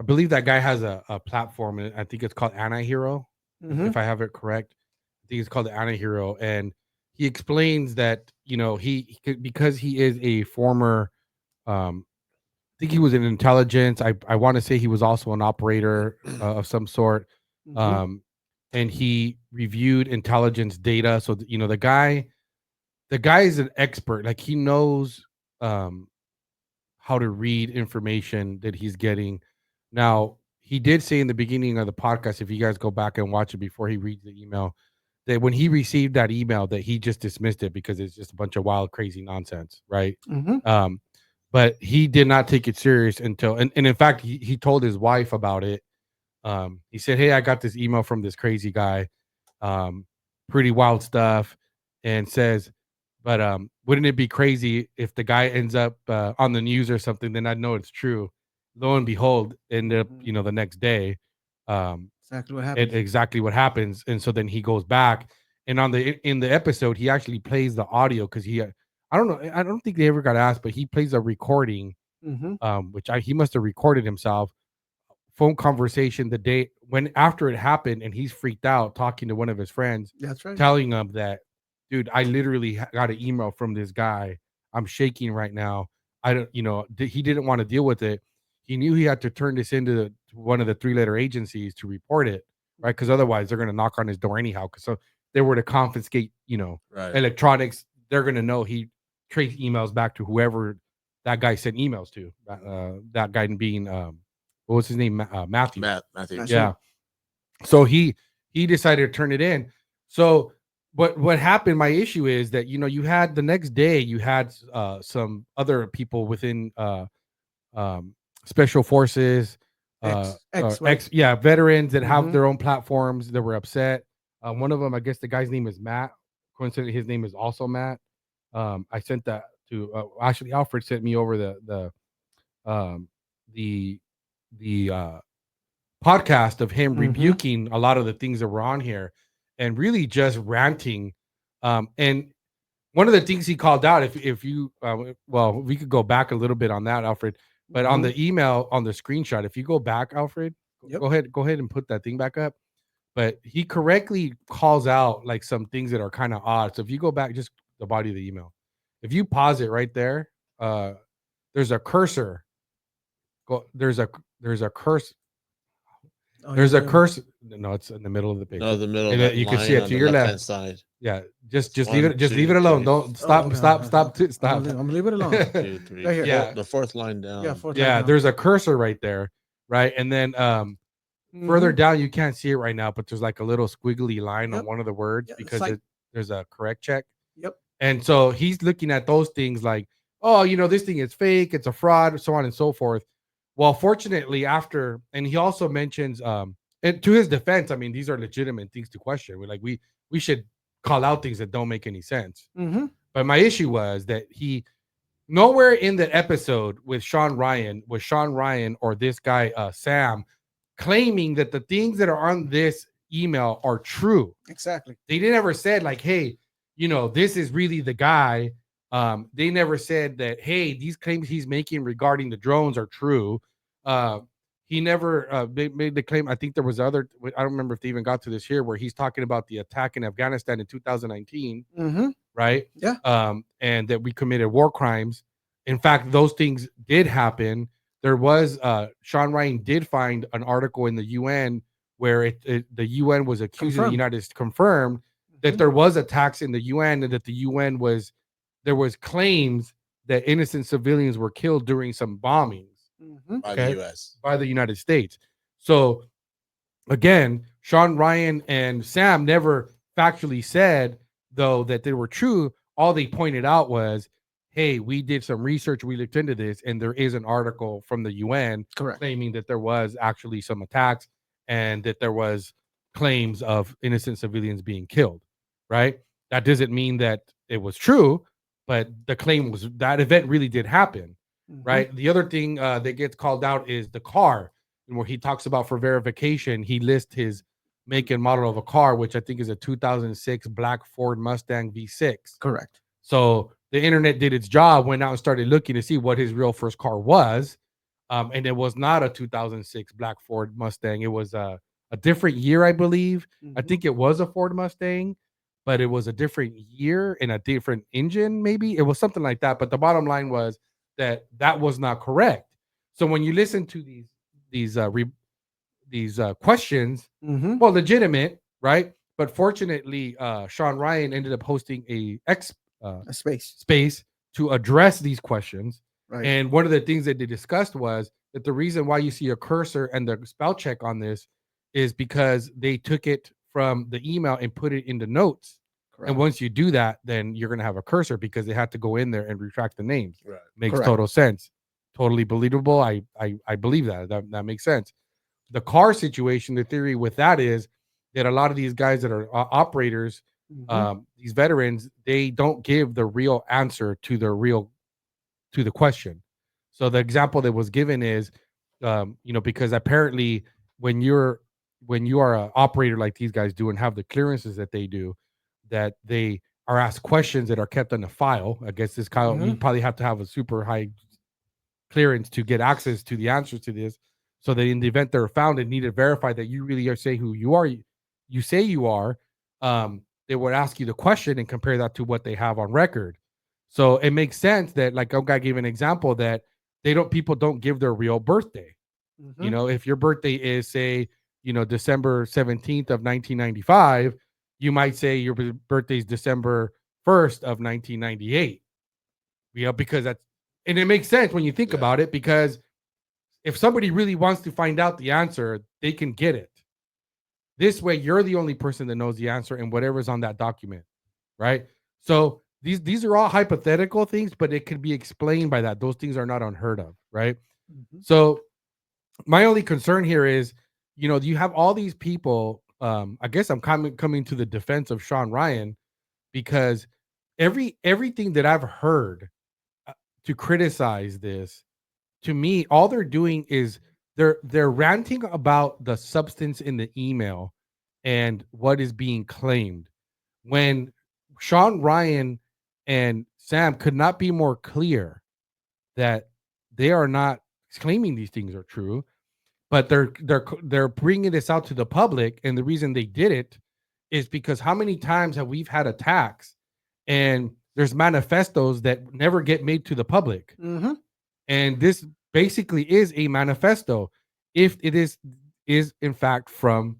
believe that guy has a platform, and I think it's called Anti-Hero, if I have it correct. I think it's called the Anti-Hero, and he explains that, you know, he because he is a former, I think he was in intelligence. I want to say he was also an operator of some sort, and he reviewed intelligence data. So, you know, the guy the guy is an expert. Like he knows how to read information that he's getting. Now, he did say in the beginning of the podcast, if you guys go back and watch it before he reads the email, that when he received that email, that he just dismissed it because it's just a bunch of wild, crazy nonsense, right? But he did not take it serious until, and in fact, he told his wife about it. He said, "Hey, I got this email from this crazy guy, pretty wild stuff," and says, "But wouldn't it be crazy if the guy ends up on the news or something? Then I'd know it's true." Lo and behold, ended up, the next day, Exactly what happens. exactly what happens. And so then he goes back, and in the episode, he actually plays the audio because I don't know, I don't think they ever got asked, but he plays a recording, which he must have recorded himself. Phone conversation the day when after it happened, and he's freaked out talking to one of his friends. That's right. Telling him that, dude, I literally got an email from this guy. I'm shaking right now. I don't, he didn't want to deal with it. He knew he had to turn this into one of the 3-letter agencies to report it, right? Because otherwise they're going to knock on his door anyhow. Because so they were to confiscate, electronics. They're going to know he traced emails back to whoever that guy sent emails to. That guy being what was his name? Matthew. Matthew. Yeah. So he decided to turn it in. So what happened, my issue is that, you had the next day, you had some other people within special forces, veterans that have their own platforms that were upset. One of them, I guess the guy's name is Matt. Coincidentally, his name is also Matt. I sent that to actually Alfred sent me over the podcast of him rebuking a lot of the things that were on here and really just ranting. And one of the things he called out, if you we could go back a little bit on that, Alfred, but on the email, on the screenshot, if you go back, Alfred, go ahead and put that thing back up. But he correctly calls out like some things that are kind of odd. So if you go back, just the body of the email, if you pause it right there, there's a cursor. There's a curse. There's a curse. No, it's in the middle of the page. No, the middle. And you can see it to your left side. Yeah, just leave it. Just leave it alone. Don't stop. Stop. I'm gonna leave it alone. 2, 3. Right here. Yeah, the fourth line down. Yeah, there's a cursor right there, right? And then further down, you can't see it right now, but there's like a little squiggly line on one of the words because there's a correct check. Yep. And so he's looking at those things like, oh, this thing is fake, it's a fraud, so on and so forth. Well, fortunately, after, and he also mentions, and to his defense, I mean, these are legitimate things to question. We should call out things that don't make any sense. But my issue was that he nowhere in the episode with Sean Ryan or this guy Sam claiming that the things that are on this email are true. Exactly. They never said like, hey, this is really the guy. They never said that, hey, these claims he's making regarding the drones are true. He never made the claim. I think there was I don't remember if they even got to this here, where he's talking about the attack in Afghanistan in 2019, right? Yeah. And that we committed war crimes. In fact, those things did happen. There was Sean Ryan did find an article in the UN where the UN was accusing the United States, confirmed that there was attacks in the UN, and that the UN there was claims that innocent civilians were killed during some bombings. By the U.S. By the United States. So again, Sean Ryan and Sam never factually said, though, that they were true. All they pointed out was, hey, we did some research, we looked into this, and there is an article from the UN claiming that there was actually some attacks and that there was claims of innocent civilians being killed, right? That doesn't mean that it was true, but the claim was that event really did happen. Right. The other thing that gets called out is the car, and where he talks about for verification, he lists his make and model of a car, which I think is a 2006 black Ford Mustang V6. Correct. So the internet did its job, went out and started looking to see what his real first car was. And it was not a 2006 black Ford Mustang. It was a different year, I believe. I think it was a Ford Mustang, but it was a different year and a different engine. Maybe it was something like that. But the bottom line was that was not correct. So when you listen to these questions, well, legitimate, right? But fortunately, Sean Ryan ended up hosting a A space. space to address these questions. Right. And one of the things that they discussed was that the reason why you see a cursor and the spell check on this is because they took it from the email and put it into notes. Correct. And once you do that, then you're going to have a cursor because they had to go in there and retract the names. Right. Makes Correct. total sense. Totally believable. I believe that makes sense. The car situation, the theory with that is that a lot of these guys that are operators, these veterans, they don't give the real answer to the question. So the example that was given is, because apparently when you are an operator like these guys do and have the clearances that they do, that they are asked questions that are kept in a file. I guess this Kyle, you probably have to have a super high clearance to get access to the answers to this. So that in the event they're found and need to verify that you really are saying who you are, you say you are, they would ask you the question and compare that to what they have on record. So it makes sense that, like, I gave an example that people don't give their real birthday. If your birthday is, say, December 17th of 1995, you might say your birthday is December 1st of 1998. Because and it makes sense when you think about it, because if somebody really wants to find out the answer, they can get it. This way, you're the only person that knows the answer and whatever's on that document, right? So these are all hypothetical things, but it could be explained by that. Those things are not unheard of, right? So my only concern here is, you have all these people. I guess I'm coming to the defense of Sean Ryan, because everything that I've heard to criticize this, to me, all they're doing is they're ranting about the substance in the email and what is being claimed, when Sean Ryan and Sam could not be more clear that they are not claiming these things are true, but they're bringing this out to the public. And the reason they did it is because how many times have we had attacks and there's manifestos that never get made to the public? And this basically is a manifesto, if it is in fact from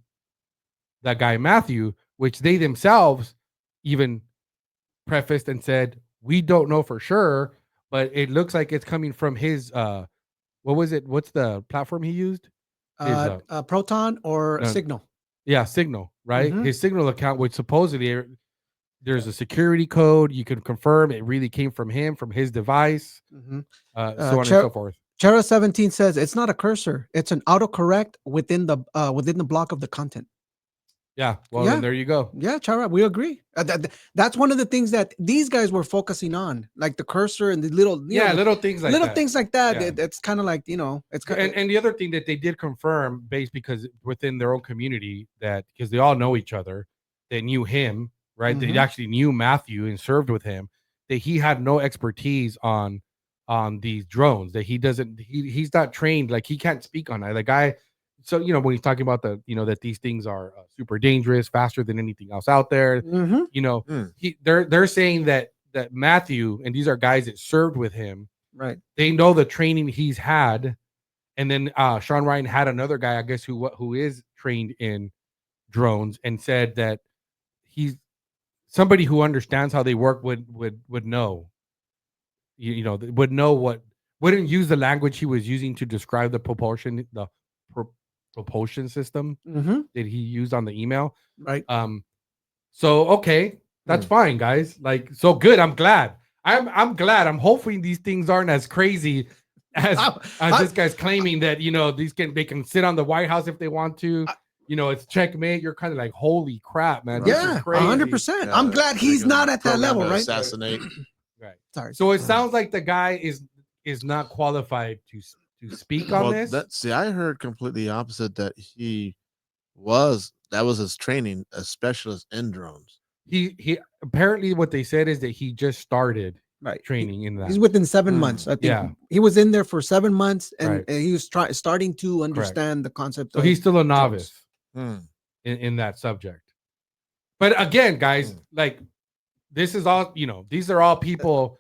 that guy Matthew, which they themselves even prefaced and said, we don't know for sure, but it looks like it's coming from his what was it? What's the platform he used? Proton or Signal. Yeah, Signal, right? His Signal account, which supposedly there's a security code. You can confirm it really came from him, from his device, so on and so forth. Chera 17 says it's not a cursor; it's an autocorrect within the block of the content. Yeah, well, then there you go. Yeah, Chara, we agree. That's one of the things that these guys were focusing on, like the cursor and the little things like that. Yeah. It's kind of like, it's kind of, and the other thing that they did confirm, based because within their own community, that because they all know each other, they knew him, right? They actually knew Matthew and served with him. That he had no expertise on these drones. That he's not trained. Like, he can't speak on that. The guy. So, when he's talking about that these things are super dangerous, faster than anything else out there, they're saying that Matthew, and these are guys that served with him, right? They know the training he's had, and then Sean Ryan had another guy, I guess, who is trained in drones, and said that he's somebody who understands how they work would know, would know wouldn't use the language he was using to describe the propulsion system that he used on the email, right? So okay, that's fine, guys. Like, so good. I'm glad. I'm glad. I'm hoping these things aren't as crazy as this guy's claiming, that they can sit on the White House if they want to. It's checkmate. You're kind of like, holy crap, man. Yeah, 100%. I'm glad he's not at that level, right? Assassinate. Right. Sorry. So it sounds like the guy is not qualified to speak on this. I heard completely opposite, that that was his training, a specialist in drones. He apparently, what they said is that he just started training in that. He's within 7 months. I think he was in there for 7 months, and he was starting to understand the concept. So he's still a novice in that subject. But again, guys, like, this is all, these are all people.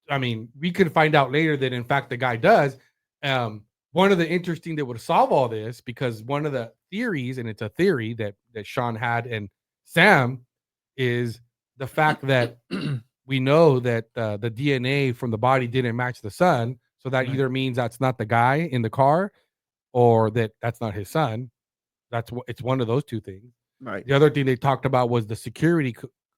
I mean, we could find out later that in fact the guy does. One of the interesting that would solve all this, because one of the theories, and it's a theory that Sean had and Sam, is the fact that we know that the DNA from the body didn't match the son. So that either means that's not the guy in the car or that that's not his son. It's one of those two things. Right. The other thing they talked about was the security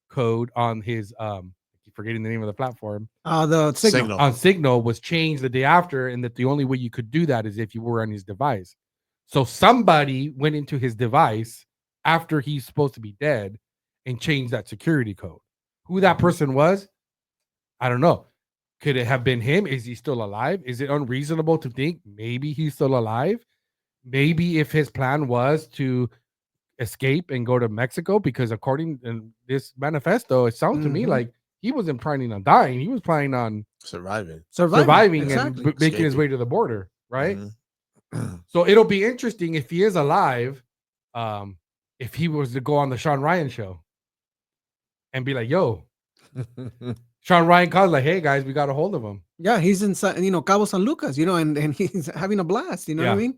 code on his I keep forgetting the name of the platform. The Signal. On Signal was changed the day after, and that the only way you could do that is if you were on his device. So somebody went into his device after he's supposed to be dead and changed that security code. Who that person was, I don't know. Could it have been him? Is he still alive? Is it unreasonable to think maybe he's still alive? Maybe if his plan was to escape and go to Mexico, because according to this manifesto, it sounds to me like he wasn't planning on dying. He was planning on surviving exactly. and making his way to the border, right? Mm-hmm. So it'll be interesting if he is alive, if he was to go on the Sean Ryan show and be like, yo, Sean Ryan calls like, hey guys, we got a hold of him. Yeah, he's in Cabo San Lucas, and he's having a blast. You know what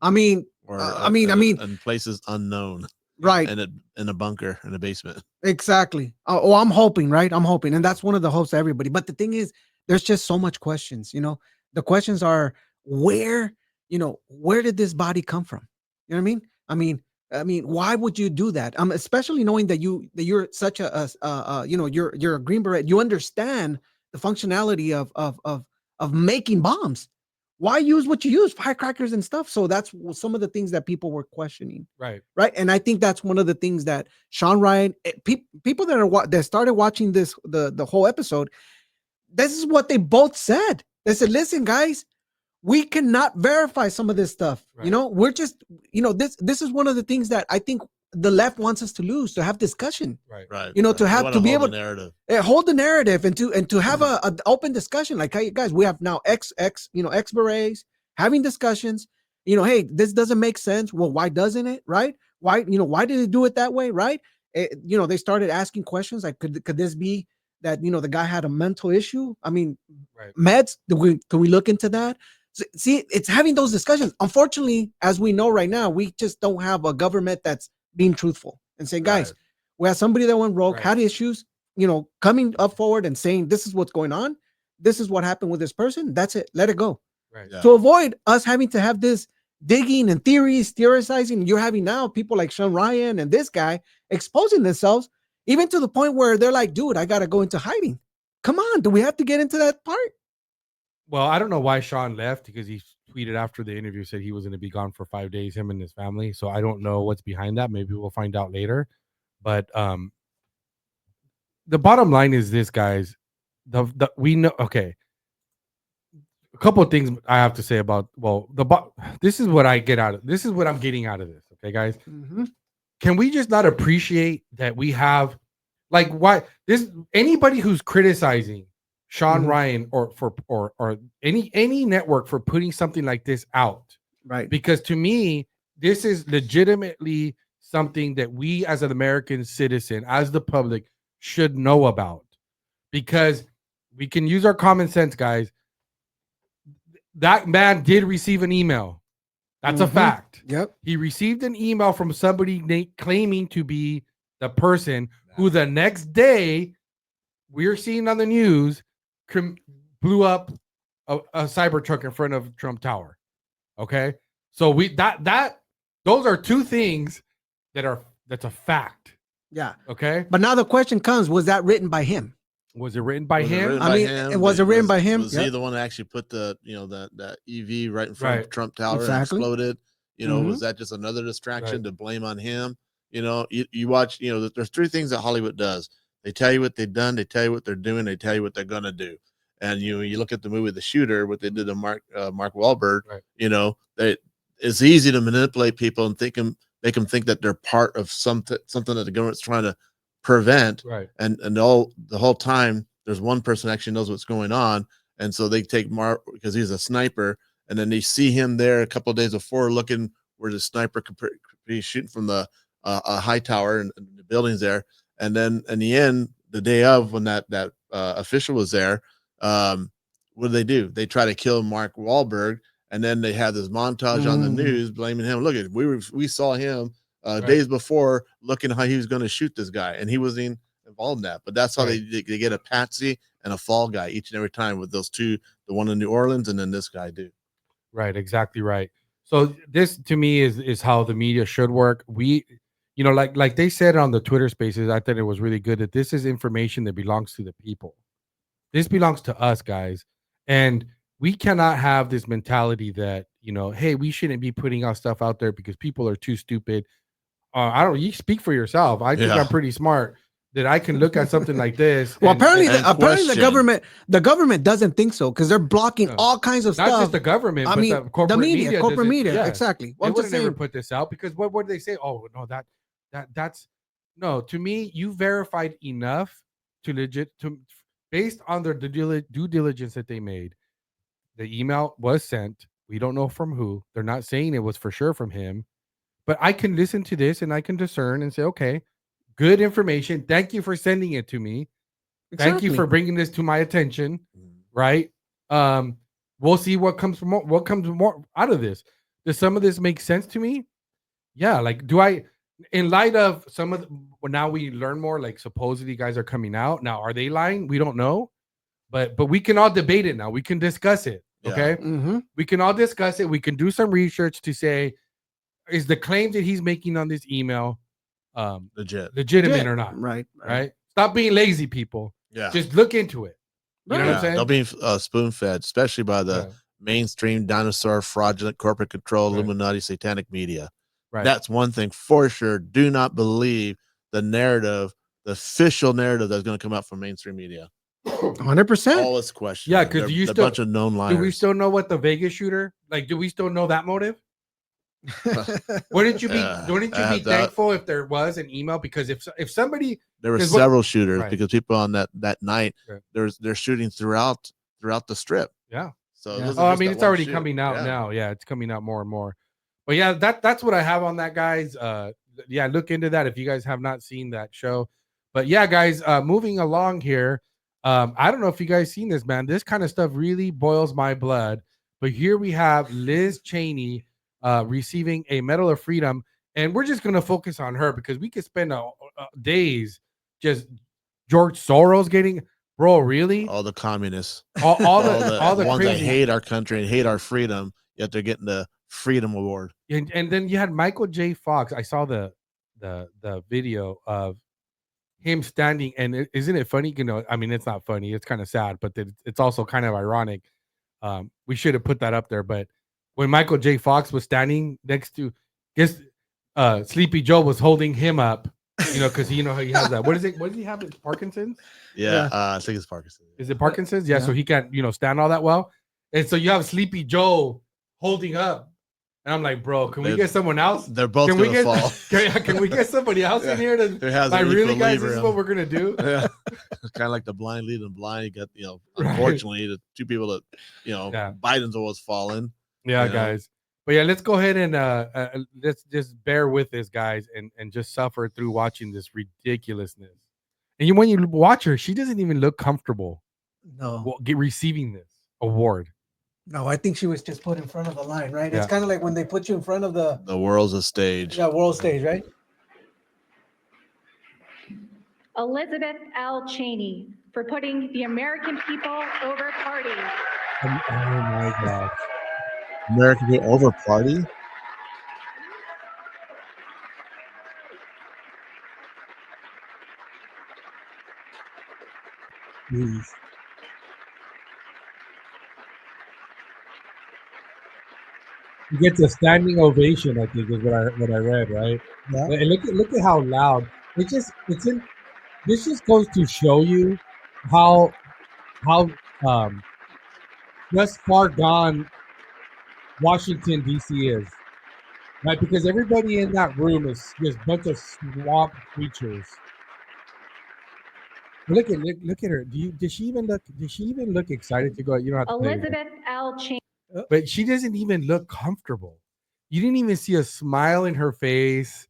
I mean? In places unknown, right? In a bunker in a basement. Exactly. I'm hoping, right? I'm hoping, and that's one of the hopes of everybody. But the thing is, there's just so much questions. The questions are where did this body come from? You know what I mean? I mean, why would you do that? Especially knowing that you're such you're a Green Beret. You understand the functionality of making bombs. Why use what you use, firecrackers and stuff? So that's some of the things that people were questioning. Right. And I think that's one of the things that Sean Ryan, people that started watching the whole episode, this is what they both said. They said, listen, guys, we cannot verify some of this stuff. Right. We're just, this is one of the things that I think the left wants us to lose, to have discussion. Right. To be able to hold the narrative and to have an open discussion. Like, hey, guys, we have now ex berets having discussions. Hey, this doesn't make sense. Well, why doesn't it? Right? Why did it do it that way? Right? They started asking questions like, could this be that the guy had a mental issue? I mean, meds. Can we look into that? See, it's having those discussions. Unfortunately, as we know right now, we just don't have a government that's being truthful and saying, guys, we have somebody that went rogue, had issues, coming up forward and saying, this is what's going on. This is what happened with this person. That's it. Let it go. Right. To avoid us having to have this digging and theorizing, you're having now people like Sean Ryan and this guy exposing themselves, even to the point where they're like, dude, I got to go into hiding. Come on. Do we have to get into that part? Well, I don't know why Sean left, because he tweeted after the interview, said he was going to be gone for 5 days, him and his family. So I don't know what's behind that. Maybe we'll find out later. But the bottom line is this, guys. We know. Okay, a couple of things I have to say about. Well, this is what I get out of. This is what I'm getting out of this. Okay, guys. Mm-hmm. Can we just not appreciate that we have, like, why anybody who's criticizing Sean Ryan or any network for putting something like this out, right? Because to me, this is legitimately something that we as an American citizen, as the public, should know about, because we can use our common sense, guys. That man did receive an email. That's a fact. Yep. He received an email from somebody claiming to be the person who the next day we're seeing on the news blew up a Cybertruck in front of Trump Tower. Okay, so those are two things that's a fact. Yeah. Okay. But now the question comes: was that written by him? Was it written by him? Was it written by him? Was he the one that actually put that EV right in front of Trump Tower and exploded? Was that just another distraction to blame on him? You watch. There's three things that Hollywood does. They tell you what they've done. They tell you what they're doing. They tell you what they're gonna do. And you look at the movie The Shooter, what they did to Mark Wahlberg. Right. It's easy to manipulate people and make them think that they're part of something that the government's trying to prevent. Right. And the whole time there's one person actually knows what's going on, and so they take Mark because he's a sniper, and then they see him there a couple of days before looking where the sniper could be shooting from the a high tower and the buildings there. And then in the end, the day of, when that official was there, what do? They try to kill Mark Wahlberg, and then they have this montage on the news blaming him. Look, we saw him days before looking how he was going to shoot this guy, and he wasn't involved in that. But that's how they get a patsy and a fall guy each and every time with those two, the one in New Orleans and then this guy, dude. Right, exactly right. So this to me is how the media should work. We, like they said on the Twitter Spaces, I thought it was really good that this is information that belongs to the people. This belongs to us, guys, and we cannot have this mentality that hey, we shouldn't be putting our stuff out there because people are too stupid. I don't. You speak for yourself. I think I'm pretty smart that I can look at something like this. Well, apparently the government doesn't think so because they're blocking all kinds of not stuff. Just the government, but the corporate media. Corporate media, yeah. exactly. They would never put this out because what would they say? Oh no, that's no. To me, you verified enough based on their due diligence that they made. The email was sent. We don't know from who. They're not saying it was for sure from him, but I can listen to this and I can discern and say, okay, good information. Thank you for sending it to me. Exactly. Thank you for bringing this to my attention. Right. We'll see what comes more out of this. Does some of this make sense to me? Yeah. Like, in light of some of now we learn more, like supposedly guys are coming out now. Are they lying? We don't know, but we can all debate it now. We can discuss it. Okay. Mm-hmm. We can all discuss it. We can do some research to say, is the claim that he's making on this email legitimate or not? Right. Stop being lazy, people. Yeah. Just look into it. You know what I'm saying? They'll be spoon-fed, especially by the mainstream dinosaur, fraudulent, corporate control, Illuminati, satanic media. Right. That's one thing for sure. Do not believe the narrative, the official narrative that's going to come out from mainstream media. 100%. All is questions. Yeah, because you still a bunch of known liars. Do we still know what the Vegas shooter? Like, do we still know that motive? Wouldn't you be thankful if there was an email? Because if somebody there were several shooters because people on that night they're shooting throughout the strip. Yeah. So I mean, it's already coming out now. Yeah, it's coming out more and more. But yeah, that's what I have on that, guys. Look into that if you guys have not seen that show. But yeah, guys, moving along here. I don't know if you guys seen this, man. This kind of stuff really boils my blood. But here we have Liz Cheney receiving a Medal of Freedom, and we're just going to focus on her because we could spend days just George Soros getting, bro, really? All the communists, all the ones crazy. that hate our country and hate our freedom, yet they're getting the Freedom Award. And then you had Michael J. Fox. I saw the video of him standing, and isn't it funny? I mean, it's not funny. It's kind of sad, but it's also kind of ironic. We should have put that up there, but when Michael J. Fox was standing next to, Sleepy Joe was holding him up, because he has that. What is it? What does he have? It's Parkinson's? Yeah. I think it's Parkinson's. Is it Parkinson's? Yeah. So he can't, stand all that well. And so you have Sleepy Joe holding up. And I'm like, bro, can we get someone else? They're both going to fall. Can we get somebody else in here to really, guys, this is what we're going to do? Yeah. It's kind of like the blind leading the blind. You got, unfortunately, the two people that, Biden's always fallen. Yeah, guys. But yeah, let's go ahead and let's just bear with this, guys, and just suffer through watching this ridiculousness. And when you watch her, she doesn't even look comfortable. No. Receiving this award. No, I think she was just put in front of the line, right? Yeah. It's kind of like when they put you in front of the world's a stage. Yeah, world stage, right? Elizabeth L. Cheney for putting the American people over party. Oh my God. American people over party? Jeez. He gets a standing ovation, I think, is what I read, right? Yeah. And look at how loud. This just goes to show you how just far gone Washington D.C. is, right? Because everybody in that room is just a bunch of swamp creatures. Look at her. Does she even look excited to go? You don't have to Elizabeth L. Cheney. But she doesn't even look comfortable. You didn't even see a smile in her face,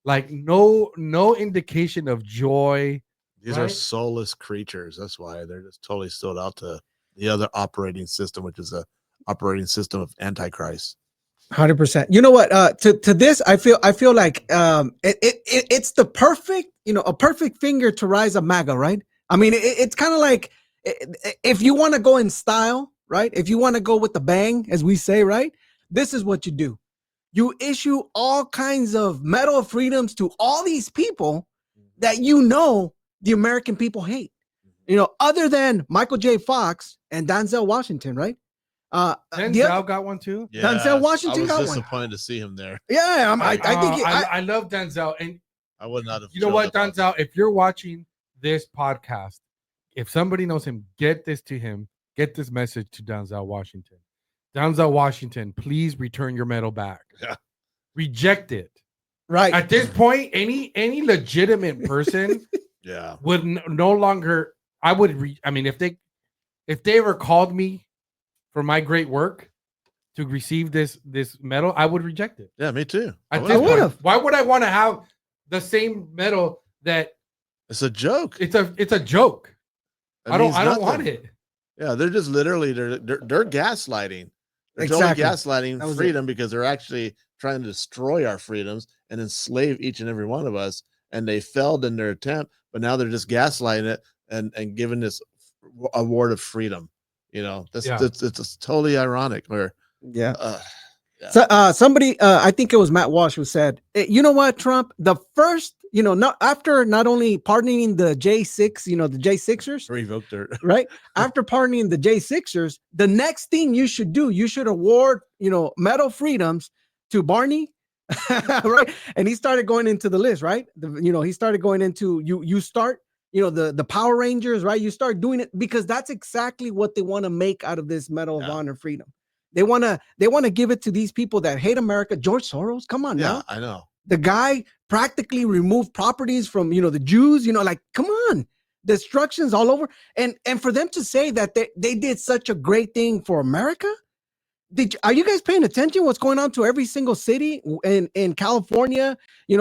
like no indication of joy. These are soulless creatures. That's why they're just totally sold out to the other operating system, which is a operating system of Antichrist. 100%. You know what? To this, I feel like it's the perfect a perfect finger to rise a MAGA, right? I mean, it's kind of like if you want to go in style, right? If you want to go with the bang, as we say, right? This is what you do. You issue all kinds of Medal of Freedoms to all these people that the American people hate. Other than Michael J. Fox and Denzel Washington, right? Denzel got one too. Yeah, Denzel Washington got I was one. disappointed to see him there. Yeah, I think I love Denzel, and I would not have. you know what, Denzel? If you're watching this podcast, if somebody knows him, get this to him. Get this message to Denzel Washington. Denzel Washington, please return your medal back. Yeah. Reject it. Right. At this point, any legitimate person Yeah. would no longer. I would. I mean, if they ever called me for my great work to receive this medal, I would reject it. Yeah, me too. At this would've. point, why would I want to have the same medal that It's a joke. it's a joke? It I don't means want nothing. it. Yeah, they're just literally they're gaslighting. They're Exactly. totally That gaslighting was freedom because they're actually trying to destroy our freedoms and enslave each and every one of us. And they failed in their attempt, but now they're just gaslighting it and giving this award of freedom. It's totally ironic. Where Yeah. yeah. So somebody, I think it was Matt Walsh who said, you know what, Trump, the first, not after not only pardoning the J6, the J6ers, revoked their right? After pardoning the J6ers, the next thing you should do, you should award, medal freedoms to Barney, right? And he started going into the list, right? He started going into you start, the Power Rangers, right? You start doing it because that's exactly what they want to make out of this Medal of Honor freedom. They want to give it to these people that hate America. George Soros, come on now. I know. The guy practically removed properties from, the Jews, like, come on, destructions all over. And for them to say that they did such a great thing for America. Are you guys paying attention what's going on to every single city in California,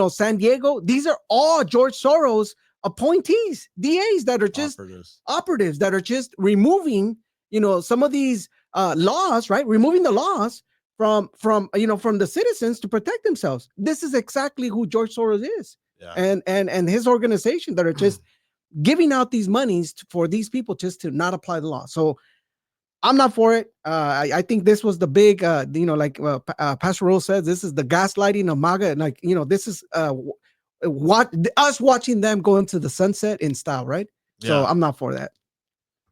San Diego? These are all George Soros appointees, DAs that are just operatives that are just removing, some of these laws, right? Removing the laws from the citizens to protect themselves. This is exactly who George Soros is. Yeah. And his organization that are just giving out these monies for these people just to not apply the law. So I'm not for it. I think this was the big, like Pastor Raul says, this is the gaslighting of MAGA. And like, this is us watching them go into the sunset in style, right? Yeah. So I'm not for that.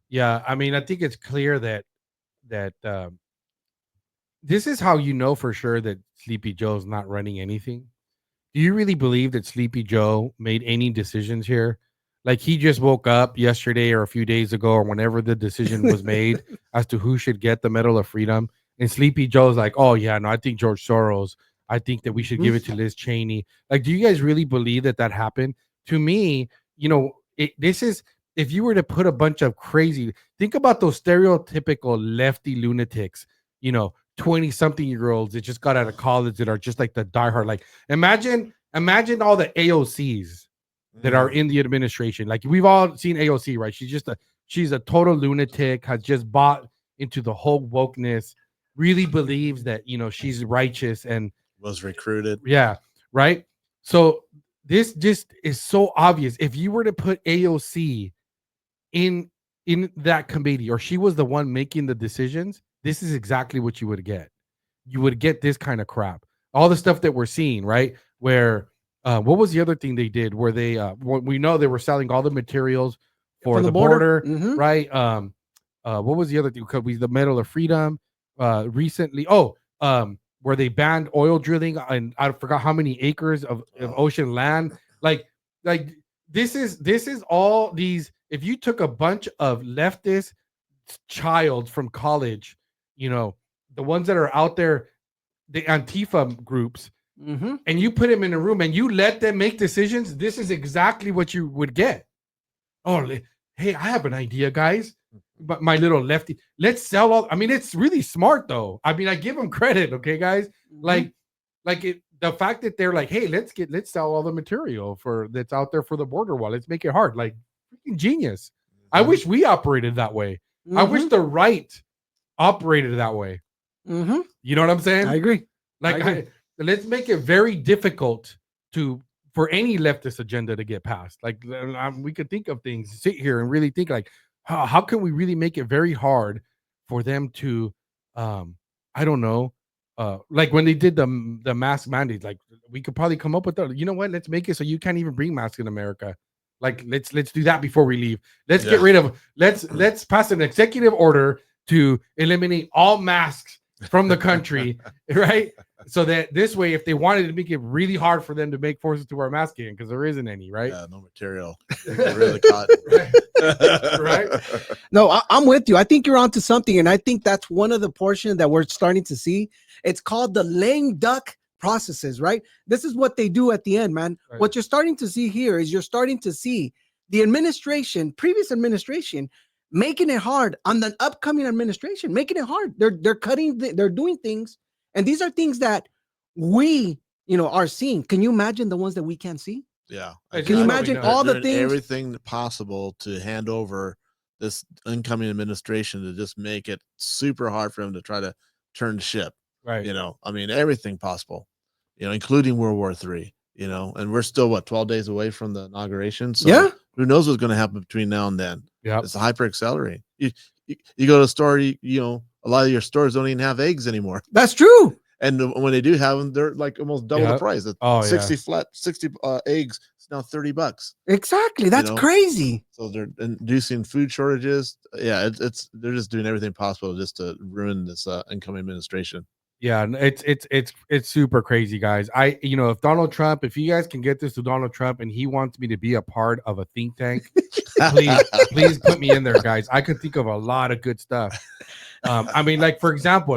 Yeah, I mean, I think it's clear that this is how you know for sure that Sleepy Joe's not running anything. Do you really believe that Sleepy Joe made any decisions here? Like he just woke up yesterday or a few days ago or whenever the decision was made as to who should get the Medal of Freedom. And Sleepy Joe's like, oh, yeah, no, I think George Soros. I think that we should give it to Liz Cheney. Like, do you guys really believe that happened? To me, this is, if you were to put a bunch of crazy, think about those stereotypical lefty lunatics, 20-something-year-olds that just got out of college that are just like the diehard. Like, imagine all the AOCs that are in the administration. Like we've all seen AOC, right? She's a total lunatic, has just bought into the whole wokeness, really believes that, she's righteous and was recruited. Yeah. Right. So this just is so obvious. If you were to put AOC in that committee, or she was the one making the decisions, this is exactly what you would get. You would get this kind of crap. All the stuff that we're seeing, right? Where what was the other thing they did where they we know they were selling all the materials for the border, right? What was the other thing? Because the Medal of Freedom recently. Where they banned oil drilling and I forgot how many acres of ocean land. Like this is all these. If you took a bunch of leftist child from college, the ones that are out there, the Antifa groups, and you put them in a room and you let them make decisions, this is exactly what you would get. Oh, hey, I have an idea, guys. But my little lefty, let's sell all. I mean, it's really smart though. I mean, I give them credit, okay, guys. The fact that they're like, hey, let's sell all the material that's out there for the border wall. Let's make it hard. Like, freaking genius. I wish we operated that way. I wish the right operated that way. You know what I'm saying? I agree. Let's make it very difficult to for any leftist agenda to get passed. Like we could think of things, sit here and really think like, how can we really make it very hard for them to, I don't know, like when they did the mask mandate, like we could probably come up with you know what, let's make it so you can't even bring masks in America. Like let's do that before we leave. Let's get rid of let's pass an executive order to eliminate all masks from the country, right? So that this way, if they wanted to make it really hard for them to make forces to wear masks in, because there isn't any, right? Yeah, no material. Really cotton. Right? No, I'm with you. I think you're onto something, and I think that's one of the portions that we're starting to see. It's called the lame duck processes, right? This is what they do at the end, man. Right. What you're starting to see here is you're starting to see the administration, previous administration, making it hard on the upcoming administration, making it hard. They're cutting, they're doing things, and these are things that we, are seeing. Can you imagine the ones that we can't see? Yeah. Can you imagine all the things? Everything possible to hand over this incoming administration to just make it super hard for them to try to turn the ship. Right. I mean, everything possible, including World War III, and we're still 12 days away from the inauguration. So who knows what's going to happen between now and then? Yeah. It's hyper accelerating. You go to a store, a lot of your stores don't even have eggs anymore. That's true. And when they do have them, they're like almost double the price. 60 eggs. It's now $30. Exactly. That's crazy. So they're inducing food shortages. Yeah, they're just doing everything possible just to ruin this incoming administration. Yeah, it's super crazy, guys. If Donald Trump, if you guys can get this to Donald Trump and he wants me to be a part of a think tank, please put me in there, guys. I could think of a lot of good stuff. I mean, like for example,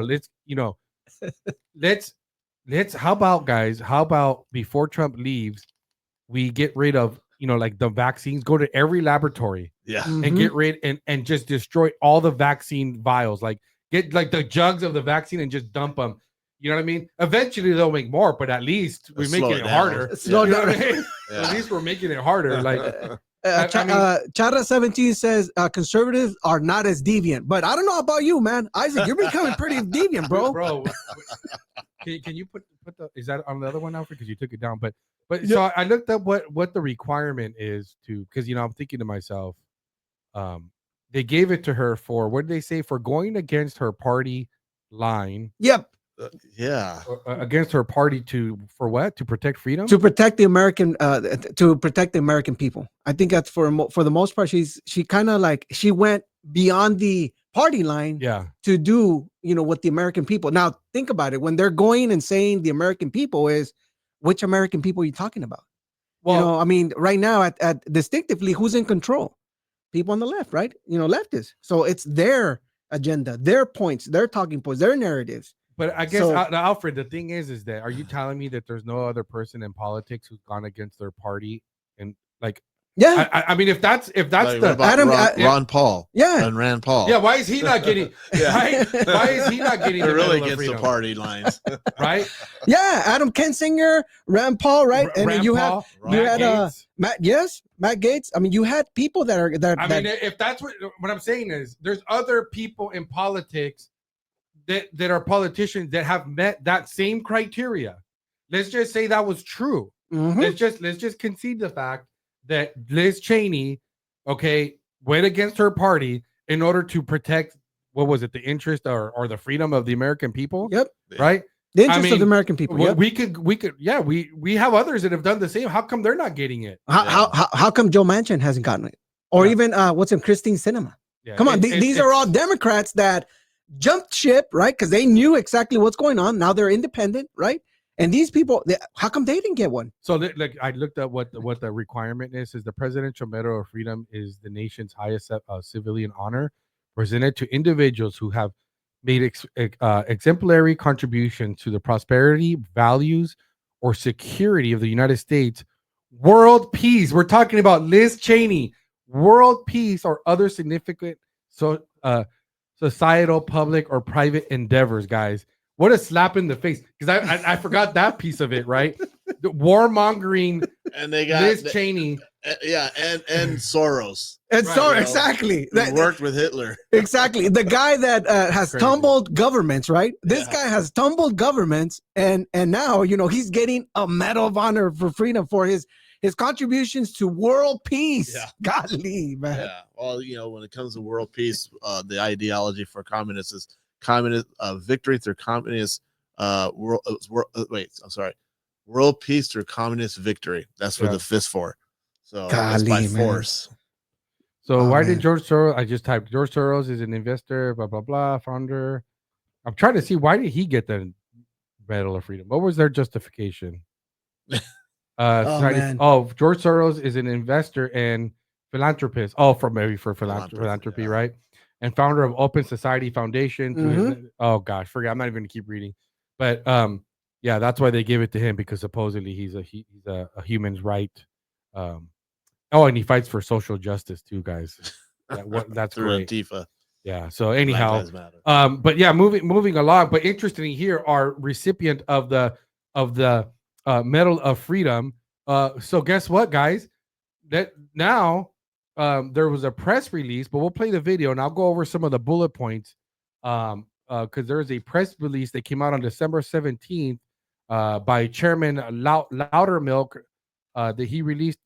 how about before Trump leaves, we get rid of like the vaccines, go to every laboratory, and get rid and just destroy all the vaccine vials, like get like the jugs of the vaccine and just dump them. You know what I mean? Eventually they'll make more, but at least we're making it harder. At least we're making it harder. Like Chara 17 says conservatives are not as deviant, but I don't know about you, man. Isaac, you're becoming pretty deviant, bro. Can you put is that on the other one, Alfred? Because you took it down. But so I looked up what the requirement is because I'm thinking to myself, they gave it to her for, what did they say, for going against her party line? Yep. Against her party for what? To protect freedom? To protect the American people. I think that's for the most part. She kind of like she went beyond the party line to do what the American people. Now think about it. When they're going and saying the American people, is which American people are you talking about? Well, I mean, right now at distinctively, who's in control? People on the left, right? Leftists. So it's their agenda, their points, their talking points, their narratives. But I guess, Alfred, the thing is that, are you telling me that there's no other person in politics who's gone against their party? And like, I mean, if that's like, the Adam, Ron Paul, and Rand Paul, why is he not getting? Right? Why is he not getting? They're really against the party lines, right? Yeah, Adam Kinzinger, Rand Paul, right? And then you had Matt Gaetz. I mean, you had people that are that. I mean, if that's what I'm saying is, there's other people in politics that are politicians that have met that same criteria. Let's just say that was true. Let's just concede the fact that Liz Cheney, went against her party in order to protect, what was it, the interest or the freedom of the American people? Yep. Right. The interest of the American people. Yep. We have others that have done the same. How come they're not getting it? How come Joe Manchin hasn't gotten it? Or even Christine Sinema? Yeah, come on, these are all Democrats that jumped ship, right? Because they knew exactly what's going on. Now they're independent, right? And these people, how come they didn't get one? So, like, I looked at what the requirement is the Presidential Medal of Freedom is the nation's highest civilian honor, presented to individuals who have made exemplary contributions to the prosperity, values, or security of the United States, world peace. We're talking about Liz Cheney, world peace, or other significant societal, public, or private endeavors, guys. What a slap in the face, because I forgot that piece of it, right? The warmongering, and they got Liz Cheney and Soros. And Right, so you know, exactly who worked with Hitler. exactly the guy that has Crazy. tumbled governments, right? This Yeah. guy has tumbled governments, and now he's getting a Medal of Honor for freedom for his contributions to world peace. Yeah. Godly, man. Yeah. Well, when it comes to world peace, the ideology for communists is communist victory through communist world peace through communist victory. That's what Yeah. the fist for. So Golly, it's by man. force. So Oh, why man. did George Soros? I just typed George Soros is an investor, blah blah blah, founder. I'm trying to see why did he get the Medal of Freedom? What was their justification? man. George Soros is an investor and philanthropist. Oh, for philanthropy, Yeah. right? And founder of Open Society Foundation. Mhm. Oh gosh, forget. I'm not even gonna keep reading, but yeah, that's why they give it to him because supposedly he's a human's right. And he fights for social justice too, guys. That's Through great. Antifa. Yeah. So Black anyhow, Lives Matter. but yeah, moving along. But interestingly, here our recipient of the Medal of Freedom. So guess what, guys? That now there was a press release, but we'll play the video and I'll go over some of the bullet points. Because there is a press release that came out on December 17th by Chairman Loudermilk that he released.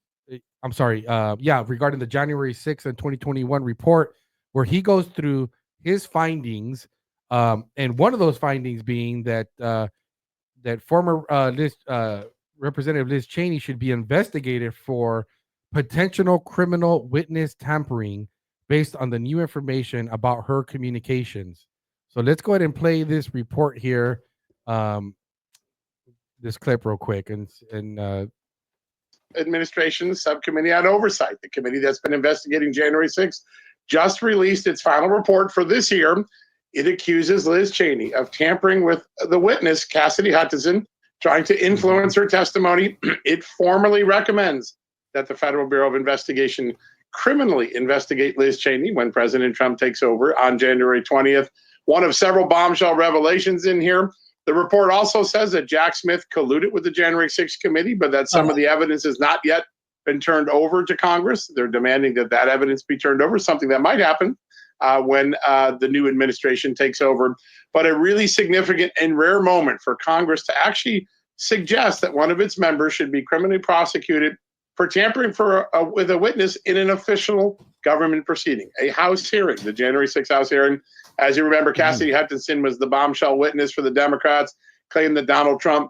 Regarding the January 6th and 2021 report, where he goes through his findings, and one of those findings being that that former Representative Liz Cheney should be investigated for potential criminal witness tampering based on the new information about her communications. So let's go ahead and play this report here, this clip real quick, and Administration Subcommittee on Oversight, the committee that's been investigating January 6th, just released its final report for this year. It accuses Liz Cheney of tampering with the witness, Cassidy Hutchinson, trying to influence her testimony. It formally recommends that the Federal Bureau of Investigation criminally investigate Liz Cheney when President Trump takes over on January 20th. One of several bombshell revelations in here. The report also says that Jack Smith colluded with the January 6th committee, but that some of the evidence has not yet been turned over to Congress. They're demanding that evidence be turned over, something that might happen when the new administration takes over. But a really significant and rare moment for Congress to actually suggest that one of its members should be criminally prosecuted for tampering with a witness in an official government proceeding, a House hearing, the January 6th House hearing. As you remember, Cassidy Hutchinson was the bombshell witness for the Democrats, claimed that Donald Trump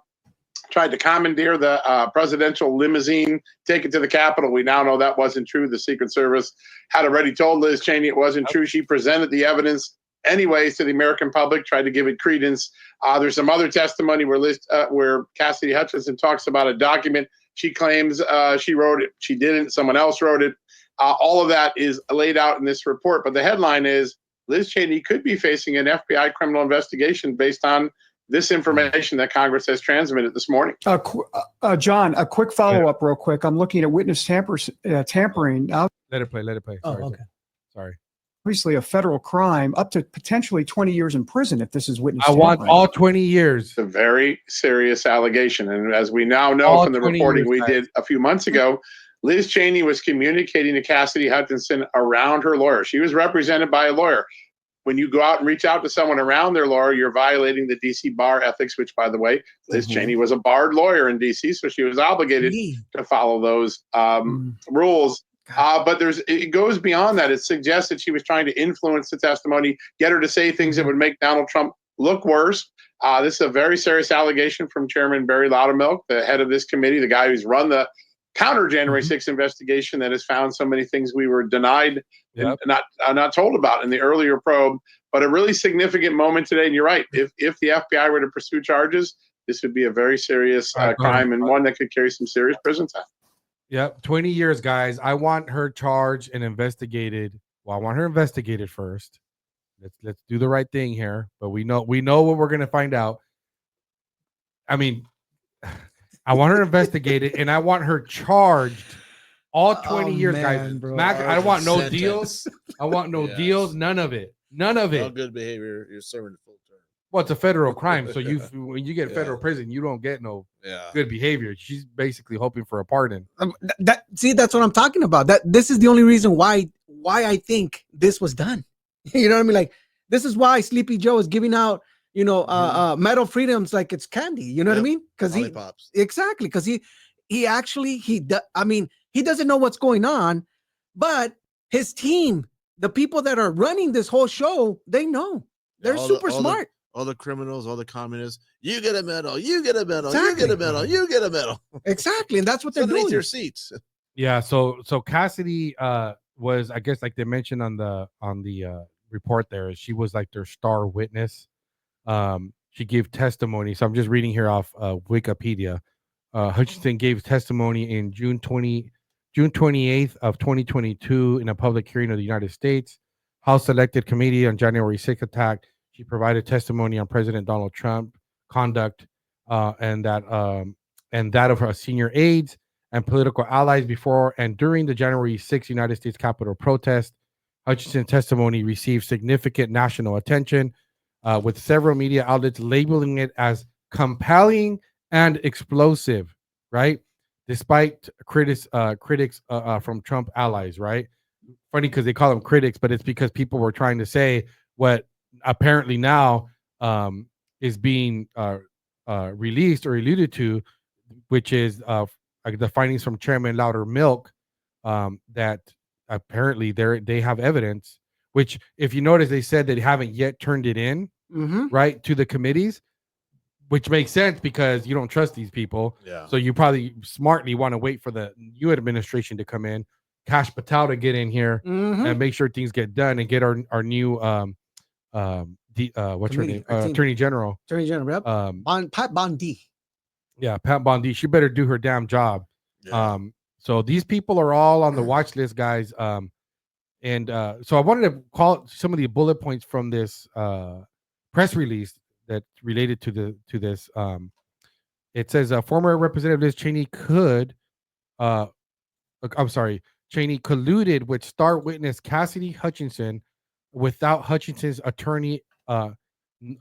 tried to commandeer the presidential limousine, take it to the Capitol. We now know that wasn't true. The Secret Service had already told Liz Cheney it wasn't true. She presented the evidence anyways to the American public, tried to give it credence. There's some other testimony where Cassidy Hutchinson talks about a document she claims she wrote it. She didn't. Someone else wrote it. All of that is laid out in this report. But the headline is Liz Cheney could be facing an FBI criminal investigation based on this information that Congress has transmitted this morning. John, a quick follow-up real quick. I'm looking at witness tampering. Let it play. Sorry, okay. Sorry. Obviously a federal crime, up to potentially 20 years in prison if this is witness I want tampering. all 20 years. It's a very serious allegation. And as we now know All from the 20 reporting years, we guys. did a few months ago, Liz Cheney was communicating to Cassidy Hutchinson around her lawyer. She was represented by a lawyer. When you go out and reach out to someone around their lawyer, you're violating the DC bar ethics, which, by the way, Liz Cheney was a barred lawyer in DC, so she was obligated to follow those rules. But it goes beyond that. It suggests that she was trying to influence the testimony, get her to say things that would make Donald Trump look worse. This is a very serious allegation from Chairman Barry Loudermilk, the head of this committee, the guy who's run the counter January 6th investigation that has found so many things we were denied and not told about in the earlier probe. But a really significant moment today. And you're right. If the FBI were to pursue charges, this would be a very serious crime and one that could carry some serious prison time. Yep, 20 years, guys. I want her charged and investigated. Well, I want her investigated first. Let's do the right thing here. But we know what we're gonna find out. I mean, I want her investigated and I want her charged. All 20 years, guys. bro. Mac, I don't want no Sentence. deals. I want no Yes. deals. None of it. None of No it. good behavior. You're serving the full term. Well, it's a federal crime, so when you get federal Yeah. prison, you don't get no Yeah. good behavior. She's basically hoping for a pardon. That's what I'm talking about. This is the only reason why I think this was done. You know what I mean? Like, this is why Sleepy Joe is giving out, metal freedoms like it's candy. You know what I mean? Because he actually he doesn't know what's going on, but his team, the people that are running this whole show, they know. They're super smart. All the criminals, all the communists, you get a medal, you get a medal, Exactly. you get a medal, you get a medal. Exactly, and that's what they're Underneath doing. your seats. Yeah, so Cassidy was, I guess, like they mentioned on the report there, she was like their star witness. She gave testimony. So I'm just reading here off Wikipedia. Hutchinson gave testimony in June 28th of 2022 in a public hearing of the United States House Selected Committee on January 6th attack. She provided testimony on President Donald Trump conduct and that of her senior aides and political allies before and during the January 6th United States Capitol protest. Hutchinson's testimony received significant national attention, with several media outlets labeling it as compelling and explosive, right? Despite critics from Trump allies, right? Funny because they call them critics, but it's because people were trying to say what apparently now is being released or alluded to, which is the findings from Chairman Loudermilk, that apparently they have evidence, which if you notice, they said they haven't yet turned it in, right, to the committees, which makes sense because you don't trust these people. Yeah. So you probably smartly want to wait for the new administration to come in, Kash Patel to get in here and make sure things get done and get our new what's her name? Attorney General. Attorney General, yep. Pat Bondi. Yeah, Pat Bondi. She better do her damn job. Yeah. So these people are all on the watch list, guys. So I wanted to call some of the bullet points from this press release that related to this. It says former Representative Liz Cheney Cheney colluded with star witness Cassidy Hutchinson without Hutchinson's attorney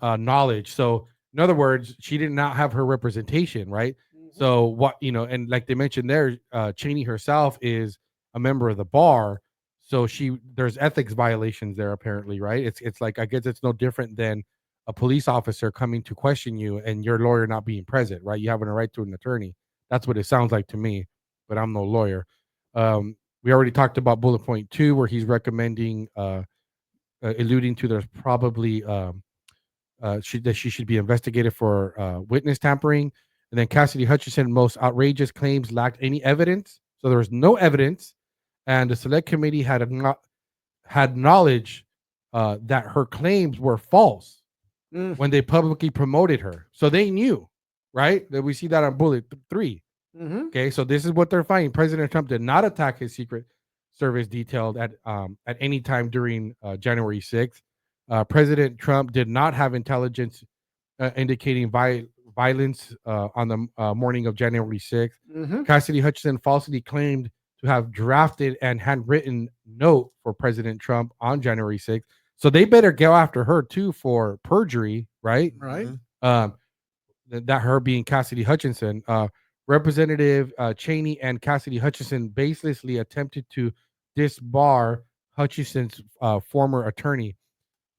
knowledge. So in other words, she did not have her representation, right? So what, and like they mentioned there, Cheney herself is a member of the bar. So there's ethics violations there apparently, right? It's like, I guess it's no different than a police officer coming to question you and your lawyer not being present, right? You having a right to an attorney. That's what it sounds like to me, but I'm no lawyer. We already talked about bullet point 2, where he's recommending, alluding to there's probably that she should be investigated for witness tampering. And then Cassidy Hutchinson, most outrageous claims lacked any evidence. So there was no evidence. And the select committee had knowledge that her claims were false when they publicly promoted her. So they knew, right? That we see that on bullet 3. Okay, so this is what they're finding. President Trump did not attack his Secret Service detailed at any time during January 6th. President Trump did not have intelligence indicating violence on the morning of January 6th. Cassidy Hutchinson falsely claimed to have drafted and handwritten note for President Trump on January 6th. So they better go after her too for perjury, right? Right. That her being Cassidy Hutchinson. Representative Cheney and Cassidy Hutchinson baselessly attempted to disbar Hutchinson's former attorney.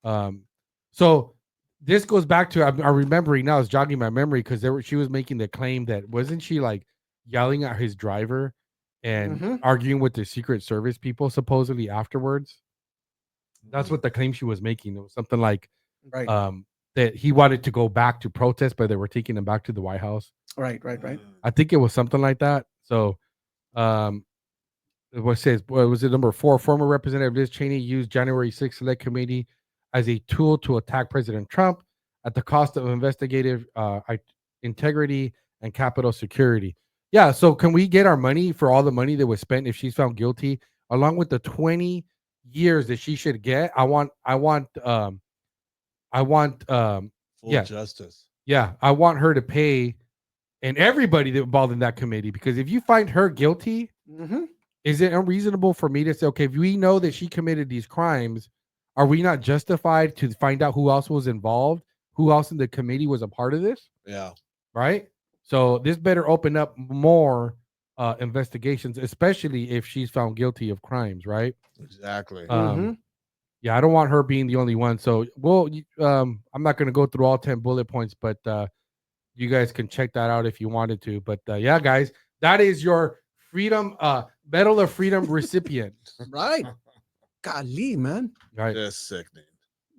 So this goes back to, I'm remembering now, it's jogging my memory because she was making the claim that, wasn't she like yelling at his driver and arguing with the Secret Service people supposedly afterwards? That's what the claim she was making. It was something like that he wanted to go back to protest, but they were taking him back to the White House. Right. I think it was something like that. So what was it, number 4? Former Representative Liz Cheney used January 6th Select Committee as a tool to attack President Trump at the cost of investigative integrity and Capitol security. Yeah, so can we get our money for all the money that was spent if she's found guilty, along with the 20 years that she should get? I want Full justice. Yeah, I want her to pay, and everybody that involved in that committee, because if you find her guilty, is it unreasonable for me to say, okay, if we know that she committed these crimes, are we not justified to find out who else was involved, who else in the committee was a part of this, Yeah. right? So this better open up more investigations, especially if she's found guilty of crimes, right? Exactly. Yeah, I don't want her being the only one. So, I'm not going to go through all 10 bullet points, but you guys can check that out if you wanted to. But yeah, guys, that is your freedom, Medal of Freedom recipient. Right. Golly, man. Right. That's sickening.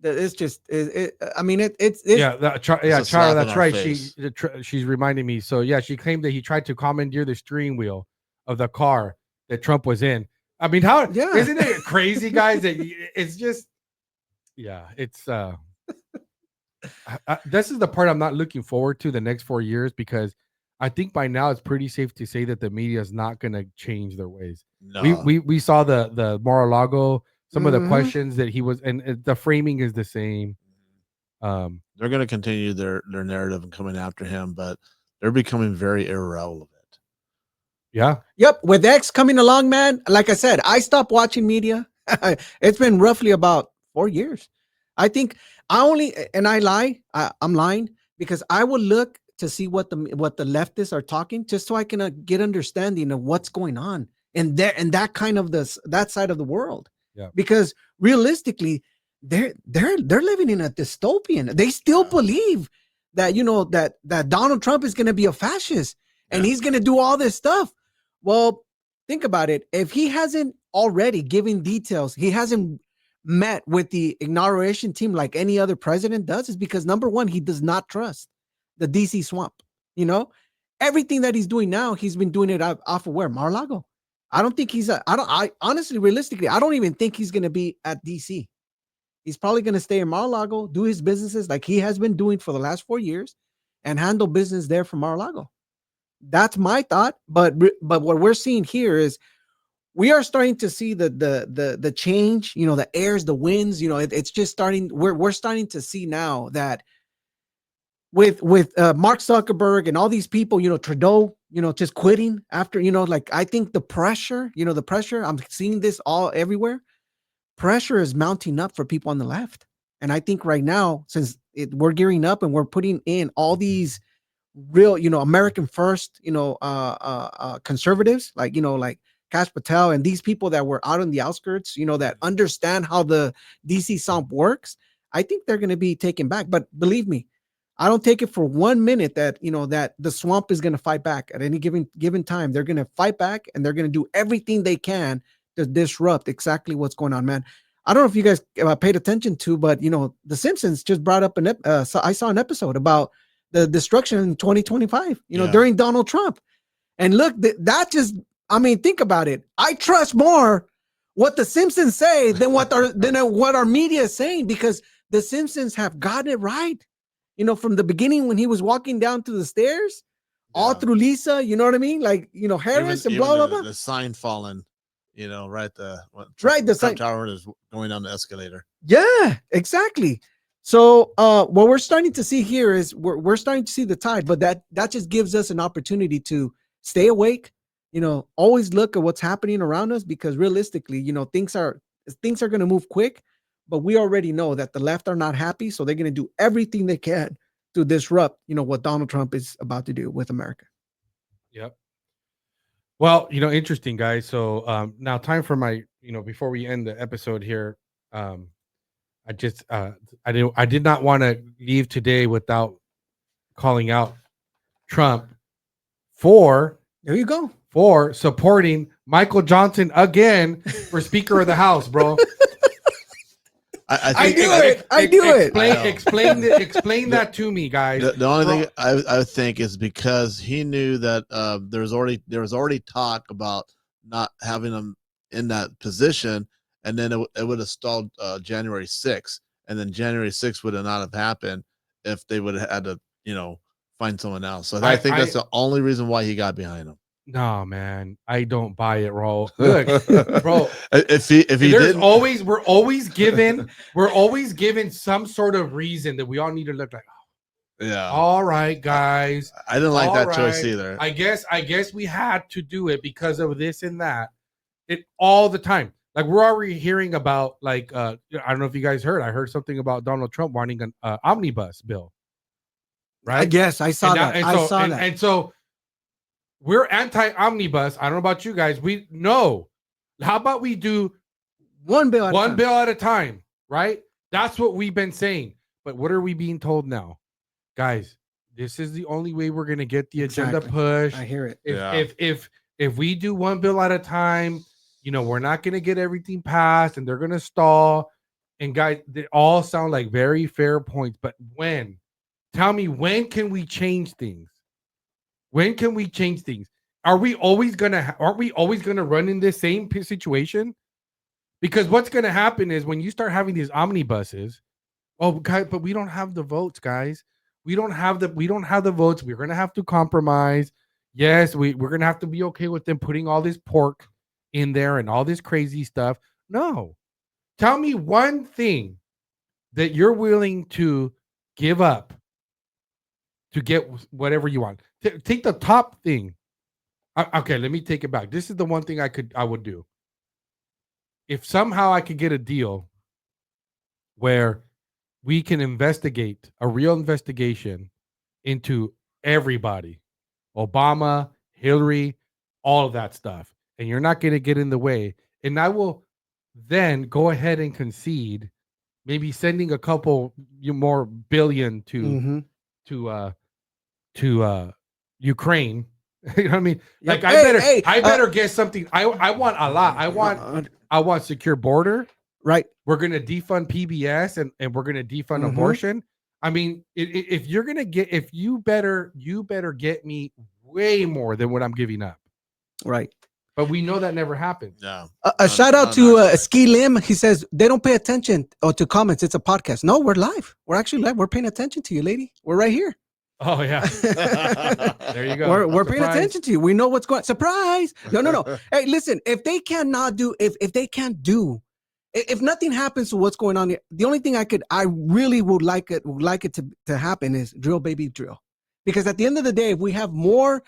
It's just, I mean, it's yeah, It's a Chara, slap that's in our right. face. She's reminding me. So yeah, she claimed that he tried to commandeer the steering wheel of the car that Trump was in. I mean, isn't it crazy, guys? That it's just, yeah, it's this is the part I'm not looking forward to the next 4 years, because I think by now it's pretty safe to say that the media is not going to change their ways. No. We saw the Mar-a-Lago, some of the questions that he was, and the framing is the same. They're going to continue their narrative and coming after him, but they're becoming very irrelevant. Yeah. Yep. With X coming along, man, like I said, I stopped watching media. It's been roughly about 4 years. I think I'm lying, because I will look to see what the leftists are talking, just so I can get understanding of what's going on in that kind of that side of the world. Yeah. Because realistically, they're living in a dystopian. They still believe that, that Donald Trump is going to be a fascist and he's going to do all this stuff. Well, think about it. If he hasn't already given details, he hasn't met with the inauguration team like any other president does, is because number one, he does not trust the DC swamp. Everything that he's doing now, he's been doing it off of where? Mar-a-Lago. I don't think I honestly, realistically, I don't even think he's going to be at DC. He's probably going to stay in Mar-a-Lago, do his businesses like he has been doing for the last 4 years, and handle business there from Mar-a-Lago. That's my thought. But what we're seeing here is we are starting to see the change, the airs, the winds, it's just starting. We're starting to see now that with Mark Zuckerberg and all these people, Trudeau, just quitting after, like, I think the pressure, I'm seeing this all everywhere. Pressure is mounting up for people on the left. And I think right now, since we're gearing up and we're putting in all these real, American first, conservatives, like Kash Patel and these people that were out on the outskirts, that understand how the DC swamp works, I think they're going to be taken back. But believe me, I don't take it for 1 minute that, that the swamp is going to fight back at any given time. They're going to fight back and they're going to do everything they can to disrupt exactly what's going on, man. I don't know if you guys paid attention to, but, The Simpsons just brought up I saw an episode about the destruction in 2025, during Donald Trump. And look, that just, think about it. I trust more what the Simpsons say than what our media is saying, because the Simpsons have gotten it right. From the beginning when he was walking down to the stairs, all through Lisa, you know what I mean? Like, Harris and blah, blah, blah. The sign falling, right. The sign tower is going down the escalator. Yeah, exactly. So what we're starting to see here is we're starting to see the tide, but that just gives us an opportunity to stay awake, always look at what's happening around us, because realistically, things are going to move quick, but we already know that the left are not happy. So they're going to do everything they can to disrupt, what Donald Trump is about to do with America. Yep. Well, interesting, guys. So now time for my, before we end the episode here, I just I did not want to leave today without calling out Trump for supporting Michael Johnson again for Speaker of the House, bro. I do it. Explain that to me, guys. The only thing I think is because he knew that there was already talk about not having him in that position, and then it would have stalled January 6th, and then January 6th would have not have happened if they would have had to find someone else. So I think that's the only reason why he got behind him. No, man, I don't buy it, Raul. Look, bro. If he didn't, we're always given some sort of reason that we all need to look like. Yeah. All right, guys. I didn't like that choice either. I guess we had to do it because of this and that. It all the time. Like we're already hearing about like I don't know if you guys heard. I heard something about Donald Trump wanting an omnibus bill. Right? Yes, I saw that. I saw that. And so we're anti-omnibus. I don't know about you guys. We know. How about we do one bill at a time, right? That's what we've been saying. But what are we being told now? Guys, this is the only way we're going to get the agenda pushed. I hear it. If we do one bill at a time, you know, we're not going to get everything passed and they're going to stall. And guys, they all sound like very fair points. But when? Tell me, when can we change things? When can we change things? Aren't we always gonna run in this same situation? Because what's gonna happen is when you start having these omnibuses, but we don't have the votes, guys. We don't have the votes. We're gonna have to compromise. Yes, we're gonna have to be okay with them putting all this pork in there and all this crazy stuff. No. Tell me one thing that you're willing to give up to get whatever you want. Take the top thing. Okay, let me take it back. This is the one thing I would do. If somehow I could get a deal where we can investigate a real investigation into everybody, Obama, Hillary, all of that stuff, and you're not going to get in the way, and I will then go ahead and concede, maybe sending a couple more billion to Ukraine. You know what I mean? Like I better get something. I want a lot. I want secure border. Right. We're gonna defund PBS and we're gonna defund abortion. I mean, if you're gonna get, you better get me way more than what I'm giving up. Right. But we know that never happened. No. A shout out to Ski Lim. He says they don't pay attention to comments. It's a podcast. No, we're live. We're actually live. We're paying attention to you, lady. We're right here. Oh yeah. There you go. We're paying attention to you. We know what's going on. Surprise. No. Hey, listen, if they cannot do, if nothing happens to what's going on here, the only thing I really would like it to happen is drill, baby, drill. Because at the end of the day, if we have more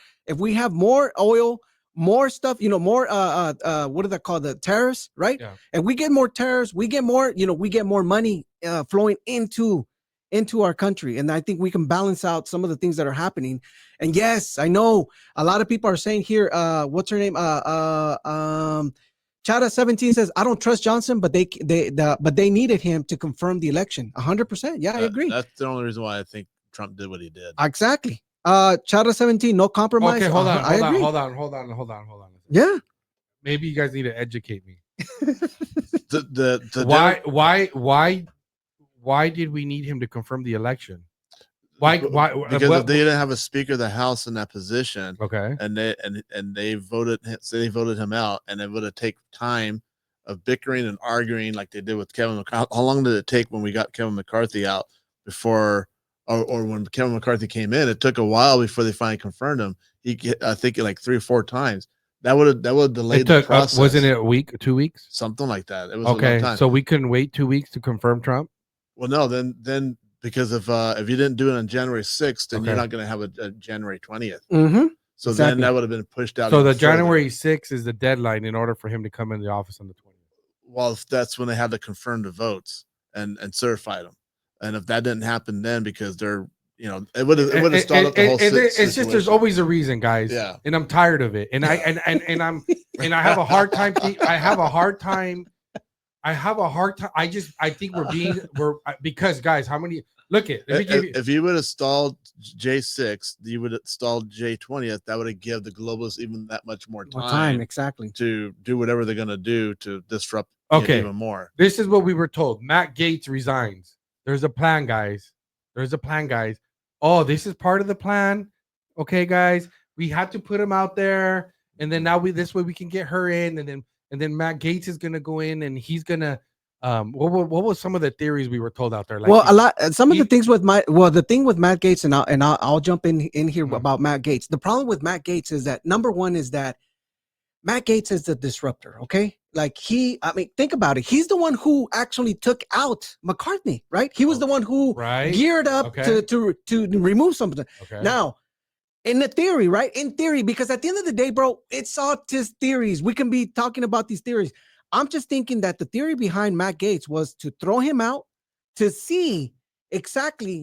oil, more stuff, more what do they call the tariffs, right? Yeah. And we get more tariffs, we get more money flowing into our country. And I think we can balance out some of the things that are happening. And yes, I know a lot of people are saying here, what's her name? Chada 17 says, I don't trust Johnson, but they needed him to confirm the election. 100%. Yeah, I agree. That's the only reason why I think Trump did what he did. Exactly. Chada 17, no compromise. Okay, hold on. Yeah. Maybe you guys need to educate me. Why did we need him to confirm the election? Why? Because if they didn't have a Speaker of the House in that position, okay, and they voted him out, and it would have taken time of bickering and arguing like they did with Kevin McCarthy. How long did it take when we got Kevin McCarthy out before, or when Kevin McCarthy came in? It took a while before they finally confirmed him. I think like 3 or 4 times. That would have delayed the process. Wasn't it a week, 2 weeks, something like that? It was okay. A long time. So we couldn't wait 2 weeks to confirm Trump. Well, no, then because if you didn't do it on January 6th, then you're not going to have a January 20th. Mm-hmm. So then that would have been pushed out. So the January 6th is the deadline in order for him to come in the office on the 20th. Well, that's when they had to confirm the votes and certify them. And if that didn't happen then, because they're, it would have stalled up the whole situation. It's just there's always a reason, guys. Yeah. And I'm tired of it. And I have a hard time. I have a hard time. I think because guys, how many look at if you would have stalled J6, you would have stalled J20th. That would have given the globalists even that much more time exactly to do whatever they're going to do to disrupt even more. This is what we were told. Matt Gaetz resigns. There's a plan, guys. Oh, this is part of the plan. Okay, guys, we had to put him out there, and then now this way we can get her in, and then Matt Gaetz is gonna go in, and he's gonna what was some of the theories we were told out there? Like, well, the things with the thing with Matt Gaetz, and I'll jump in here about Matt Gaetz. The problem with Matt Gaetz is that number one is that Matt Gaetz is the disruptor. Okay, like think about it. He's the one who actually took out McCarthy, right? He was the one who geared up to remove something. Okay. Now, in the theory, right? In theory, because at the end of the day, bro, it's all just theories. We can be talking about these theories. I'm just thinking that the theory behind Matt Gaetz was to throw him out to see exactly,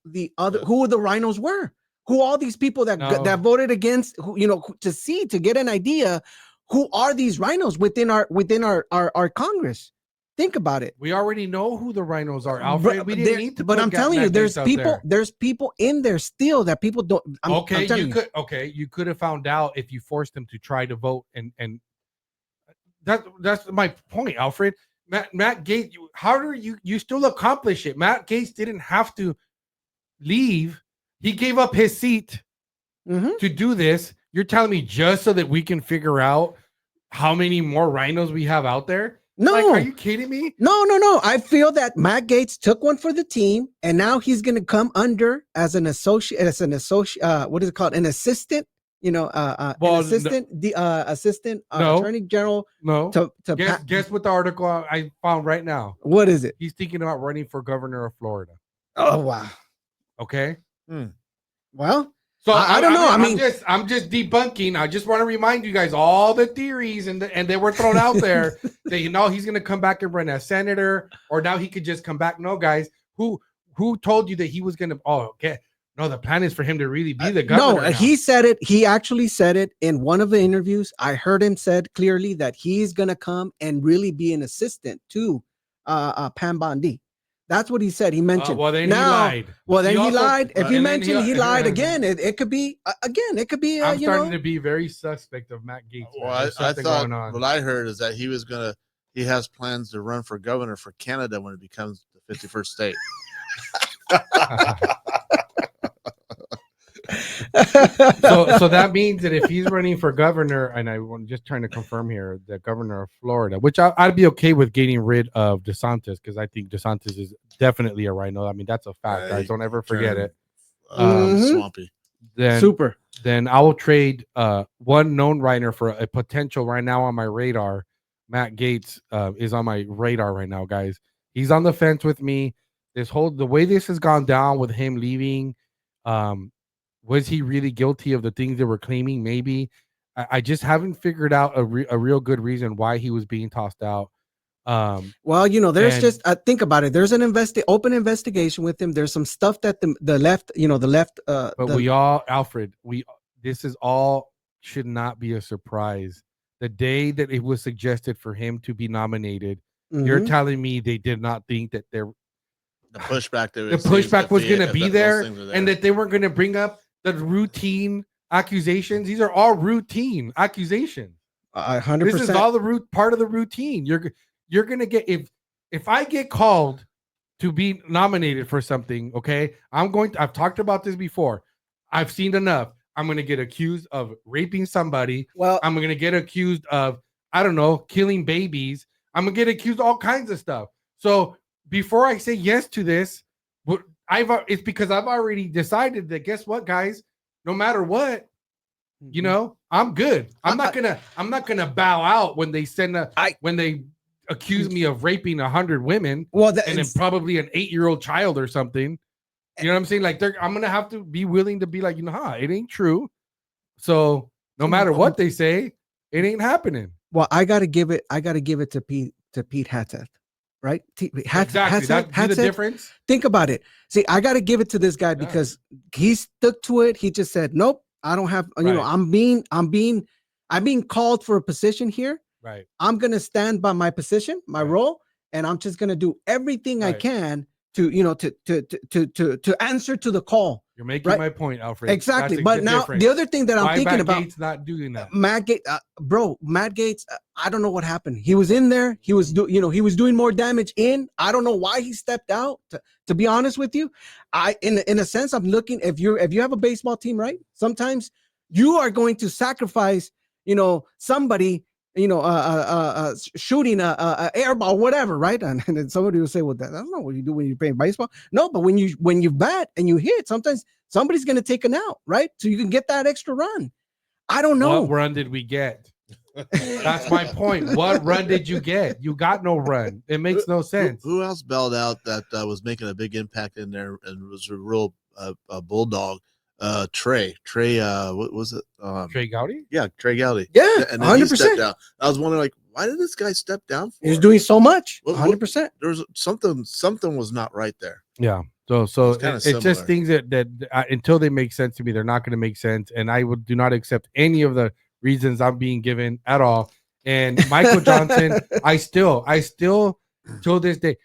the other who the rhinos were, who all these people that that voted against, who, to get an idea who are these rhinos within our Congress. Think about it. We already know who the rhinos are, Alfred. We didn't need to. But I'm telling you, there's people in there still that people don't. You could have found out if you forced them to try to vote, and that's my point, Alfred. Matt Gaetz, how do you still accomplish it? Matt Gaetz didn't have to leave. He gave up his seat to do this. You're telling me just so that we can figure out how many more rhinos we have out there? No, are you kidding me? No. I feel that Matt Gaetz took one for the team, and now he's going to come under as an associate. What is it called? An assistant. Assistant attorney general. No. Guess what the article I found right now? What is it? He's thinking about running for governor of Florida. Oh wow. Okay. Well. So I don't know. I'm just debunking. I just want to remind you guys all the theories and they were thrown out there that he's going to come back and run as senator, or now he could just come back. No, guys, who told you that he was going to? Oh, okay. No, the plan is for him to really be the governor. No, he said it. He actually said it in one of the interviews. I heard him said clearly that he's going to come and really be an assistant to Pam Bondi. That's what he said. He mentioned. Well, then he lied. Well, then he lied. If you mention he lied again, it could be again. It could be. I'm starting to be very suspect of Matt Gaetz. Well, I thought what I heard is that he has plans to run for governor for Canada when it becomes the 51st state. So that means that if he's running for governor, and I'm just trying to confirm here, the governor of Florida, which I'd be okay with getting rid of DeSantis, because I think DeSantis is definitely a rhino. I mean, that's a fact, guys. Don't ever forget it. Swampy. Then I will trade one known rhino for a potential right now on my radar. Matt Gaetz is on my radar right now, guys. He's on the fence with me. The way this has gone down with him leaving, was he really guilty of the things they were claiming? Maybe. I just haven't figured out a real good reason why he was being tossed out. Well, there's just think about it. There's an open investigation with him. There's some stuff that the left. Alfred, this is all should not be a surprise. The day that it was suggested for him to be nominated, you're telling me they did not think that the pushback was going to be there, and that they weren't going to bring up the routine accusations. These are all routine accusations. 100%. This is all part of the routine. You're going to get, if I get called to be nominated for something, okay, I've talked about this before. I've seen enough. I'm going to get accused of raping somebody. Well, I'm going to get accused of, I don't know, killing babies. I'm going to get accused of all kinds of stuff. So before I say yes to this, it's because I've already decided that, guess what, guys, no matter what, I'm good. I'm not gonna bow out when they when they accuse me of raping 100 women. Well, and then probably an 8-year-old child or something. You know what I'm saying? Like I'm gonna have to be willing to be like, it ain't true. So no matter what they say, it ain't happening. Well, I gotta give it to Pete Hegseth. Right? Exactly. That's the difference. Think about it. See, I got to give it to this guy because he stuck to it. He just said, "Nope, I don't have. I'm being called for a position here. Right. I'm gonna stand by my position, my role, and I'm just gonna do everything I can to answer to the call." You're making my point, Alfred. Exactly. But now the other thing that I'm thinking about, Gaetz not doing that. Matt Gaetz, I don't know what happened. He was in there. He was doing more damage in. I don't know why he stepped out. To be honest with you, in a sense, I'm looking. If you have a baseball team, right? Sometimes you are going to sacrifice, somebody, shooting a air ball, whatever, right? And then somebody will say, "Well, that's not what you do when you're playing baseball." No, but when you bat and you hit, sometimes somebody's going to take an out, right? So you can get that extra run. I don't know. What run did we get? That's my point. What run did you get? You got no run. It makes no sense. Who else bailed out that was making a big impact in there and was a real bulldog? Trey, what was it? Trey Gowdy? Yeah, Trey Gowdy. Yeah, And then he stepped 100%. down. I was wondering, like, why did this guy step down for? He's doing so much. What- 100%. There was something was not right there. Yeah. So It's kinda it's just similar. things that until they make sense to me, they're not going to make sense, and I do not accept any of the reasons I'm being given at all. And Michael Johnson, I still till this day,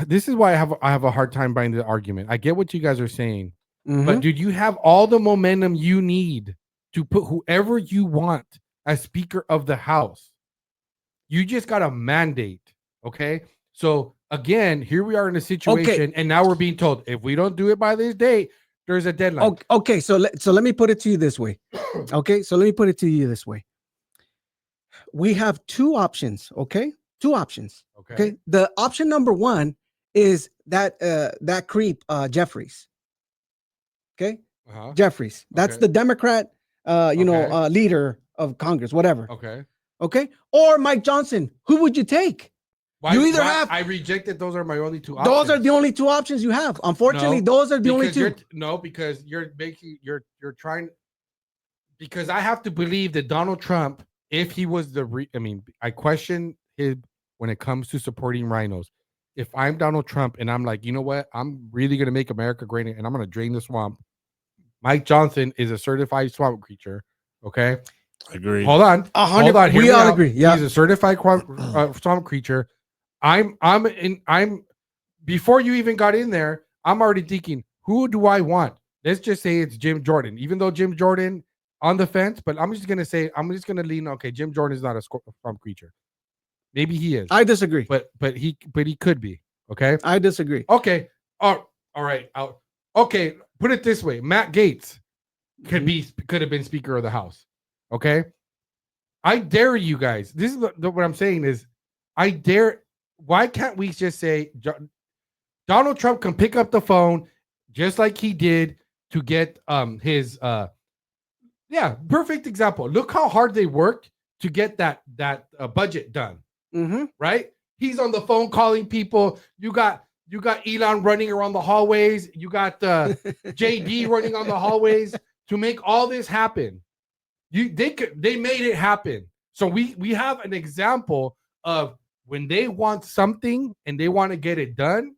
this is why I have a hard time buying the argument. I get what you guys are saying, but dude, you have all the momentum you need to put whoever you want as Speaker of the House. You just got a mandate, okay? So again, here we are in a situation, and now we're being told if we don't do it by this date, there's a deadline. Okay, so let me put it to you this way. Okay, so let me put it to you this way. We have two options. Okay, two options. Okay, the option number one is that creep Jeffries. Okay, Jeffries. That's the Democrat, leader of Congress, whatever. Okay, or Mike Johnson. Who would you take? You either have. I rejected. Those are my only two options. Those are the only two options you have. Unfortunately, those are the only two. Because you're making you're trying. Because I have to believe that Donald Trump, if he was I question him when it comes to supporting rhinos. If I'm Donald Trump and I'm like, you know what, I'm really gonna make America great and I'm gonna drain the swamp. Mike Johnson is a certified swamp creature. Okay, agree. Hold on. We all agree. Yeah, he's a certified swamp creature. I'm before you even got in there, I'm already thinking, who do I want? Let's just say it's Jim Jordan, even though Jim Jordan on the fence, but I'm just gonna lean. Okay, Jim Jordan is not a swamp creature. Maybe he is. I disagree. But he could be. Okay. I disagree. Okay. All right. Okay. Put it this way: Matt Gaetz could have been Speaker of the House. Okay. I dare you guys. This is what I'm saying is, I dare. Why can't we just say Donald Trump can pick up the phone just like he did to get his perfect example. Look how hard they worked to get that budget done. Right? He's on the phone calling people. You got Elon running around the hallways. You got JD running on the hallways to make all this happen. They made it happen. So we have an example of when they want something and they want to get it done,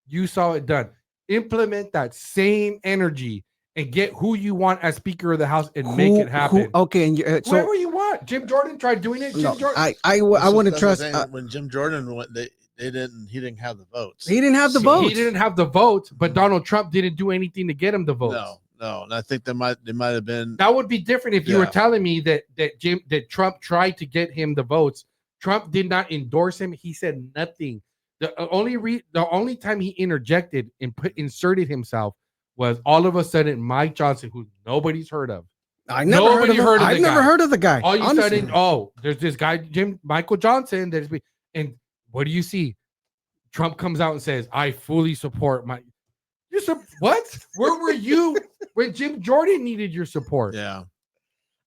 you saw it done. Implement that same energy and get who you want as Speaker of the House and make it happen. And so whoever you want. Jim Jordan tried doing it. I want to trust. When Jim Jordan went, he didn't have the votes. He didn't have the votes. He didn't have the votes, but Donald Trump didn't do anything to get him the votes. No, and I think they might have been. That would be different if you were telling me that Trump tried to get him the votes. Trump did not endorse him. He said nothing. The only time he interjected and inserted himself was all of a sudden Mike Johnson, who nobody's heard of. I've never heard of the guy. All you sudden, there's this guy, Michael Johnson. And what do you see? Trump comes out and says, "I fully support my." What? Where were you when Jim Jordan needed your support? Yeah.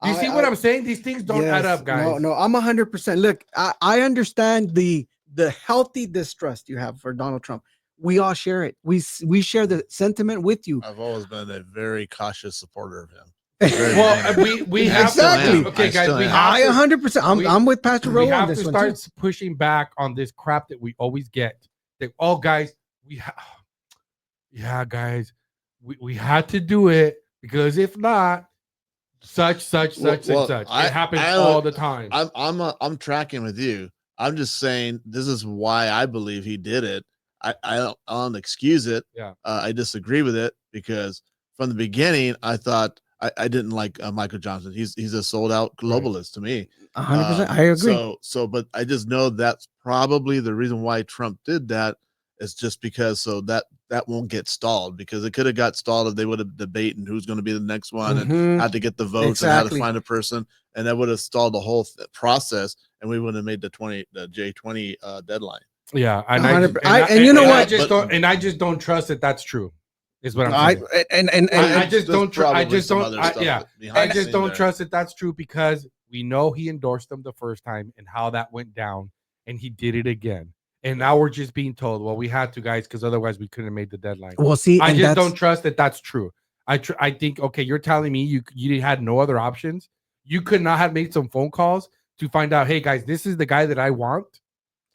You see what I'm saying? These things don't add up, guys. No, I'm 100%. Look, I understand the healthy distrust you have for Donald Trump. We all share it. We share the sentiment with you. I've always been a very cautious supporter of him. We have exactly. Okay, guys. I 100%. I'm with Pastor Raul on this one. We have to start pushing back on this crap that we always get. That guys, guys, we had to do it because if not, such and such. It happens all the time. I'm tracking with you. I'm just saying this is why I believe he did it. I don't excuse it. Yeah. I disagree with it because from the beginning I thought I didn't like Michael Johnson. He's a sold out globalist to me. 100%. I agree. But I just know that's probably the reason why Trump did that is just because that won't get stalled, because it could have got stalled if they would have debated who's going to be the next one and how to get the votes and how to find a person, and that would have stalled the whole process, and we would have made the J20 deadline. Yeah, I just don't trust that that's true. Is what I'm saying. I just don't trust that that's true because we know he endorsed them the first time and how that went down, and he did it again. And now we're just being told, well, we had to, guys, because otherwise we couldn't have made the deadline. Well, see, I just don't trust that that's true. I think, okay, you're telling me you had no other options. You could not have made some phone calls to find out, hey guys, this is the guy that I want.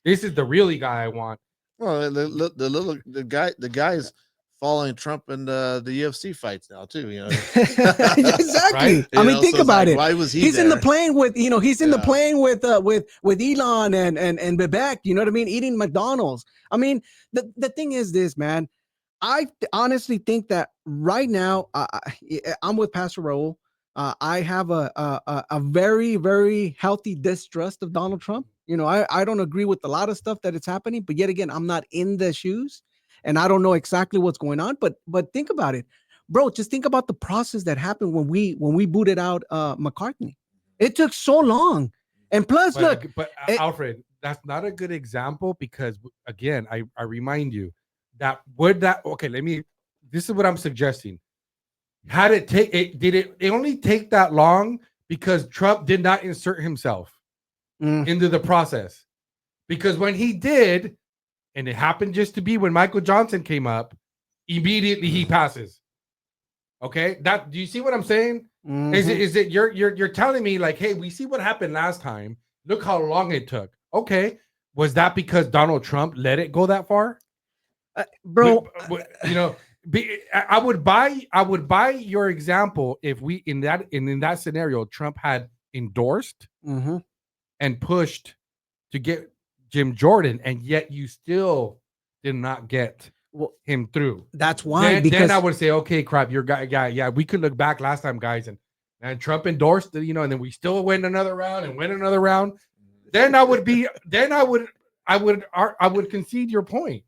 This is the really guy I want. Well, the guy's following Trump and the UFC fights now too. You know, exactly. Right? I mean, think about it. Why was He's in the plane with he's in the plane with Elon and Vivek. You know what I mean? Eating McDonald's. I mean, the thing is this, man. I honestly think that right now, I'm with Pastor Raul. I have a very, very healthy distrust of Donald Trump. You know, I don't agree with a lot of stuff that is happening, but yet again, I'm not in the shoes and I don't know exactly what's going on. But think about it, bro. Just think about the process that happened when we booted out McCartney. It took so long. And plus, Alfred, that's not a good example because again, I remind you that this is what I'm suggesting. Did it only take that long because Trump did not insert himself into the process? Because when he did, and it happened just to be when Michael Johnson came up, immediately he passes. Okay, do you see what I'm saying? Is it you're telling me like, hey, we see what happened last time. Look how long it took. Okay, was that because Donald Trump let it go that far, bro? You know. I would buy your example if we in that scenario Trump had endorsed and pushed to get Jim Jordan, and yet you still did not get him through. That's why. Then I would say, okay, crap, your guy, yeah, we could look back last time, guys, and Trump endorsed, and then we still went another round and went another round. Then I would concede your point.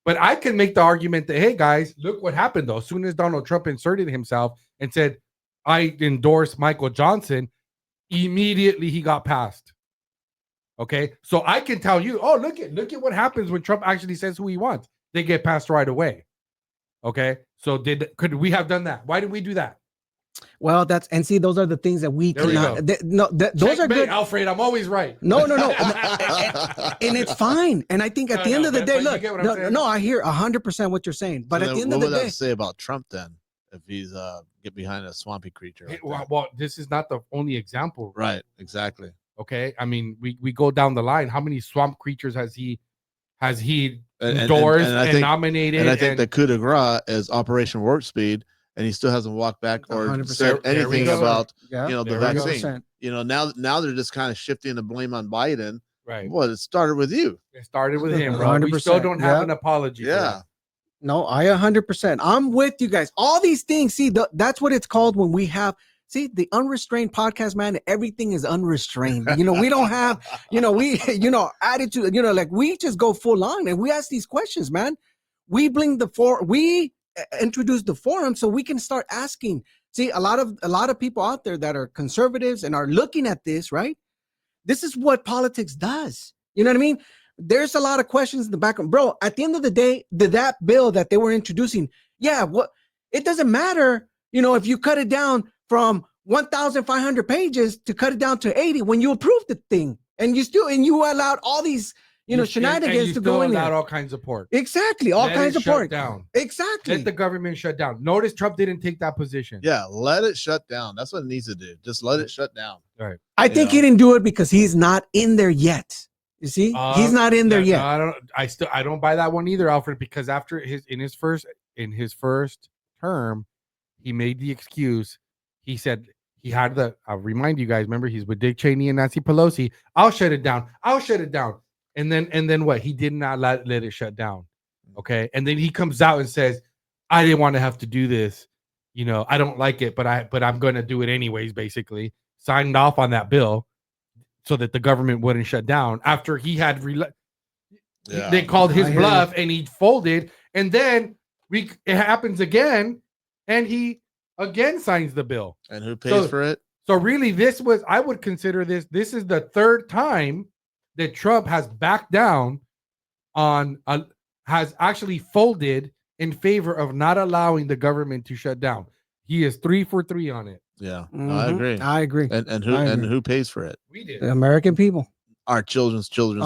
But I can make the argument that, hey, guys, look what happened, though. As soon as Donald Trump inserted himself and said, I endorse Michael Johnson, immediately he got passed. Okay? So I can tell you, oh, look at what happens when Trump actually says who he wants. They get passed right away. Okay? So could we have done that? Why did we do that? Well, those are the things that we cannot. Those are good, Alfred. I'm always right. No, and it's fine. And I think at the end of the day, look, I hear 100% what you're saying. But at the end of the day, what would that say about Trump then? If he's get behind a swampy creature, well, this is not the only example, right? Exactly. Okay, I mean, we go down the line. How many swamp creatures has he endorsed and nominated? And I think the coup de grace is Operation Warp Speed. And he still hasn't walked back or said anything about the vaccine. Now they're just kind of shifting the blame on Biden. Right. Well, it started with you. It started with him, bro. We still don't have an apology. Yeah. No, I 100%. I'm with you guys. All these things. See, that's what it's called when we have. See, the Unrestrained podcast, man. Everything is unrestrained. We don't have. Attitude. Like we just go full on and we ask these questions, man. We introduce the forum so we can start asking. See, a lot of people out there that are conservatives and are looking at this, right? This is what politics does. You know what I mean? There's a lot of questions in the background, bro. At the end of the day, that bill that they were introducing, it doesn't matter, if you cut it down from 1,500 pages to cut it down to 80 when you approve the thing, and you allowed all these shenanigans to go in there. All kinds of pork. Exactly. All kinds of pork. Down. Exactly. Let the government shut down. Notice Trump didn't take that position. Yeah, let it shut down. That's what it needs to do. Just let it shut down. All right. I think he didn't do it because he's not in there yet. You see? He's not in there yet. No, I don't buy that one either, Alfred, because after in his first term, he made the excuse. He said he had I'll remind you guys, remember he's with Dick Cheney and Nancy Pelosi. I'll shut it down. And then what? He did not let it shut down. Okay. And then he comes out and says, I didn't want to have to do this. I don't like it, but I'm going to do it anyways, basically. Signed off on that bill so that the government wouldn't shut down after he had they called his bluff and he folded. And then it happens again and he again signs the bill. And who pays for it? So really I would consider this is the third time that Trump has backed down has actually folded in favor of not allowing the government to shut down. He is 3 for 3 on it. Yeah, I agree. I agree. And who pays for it? We did. The American people. Our children's children.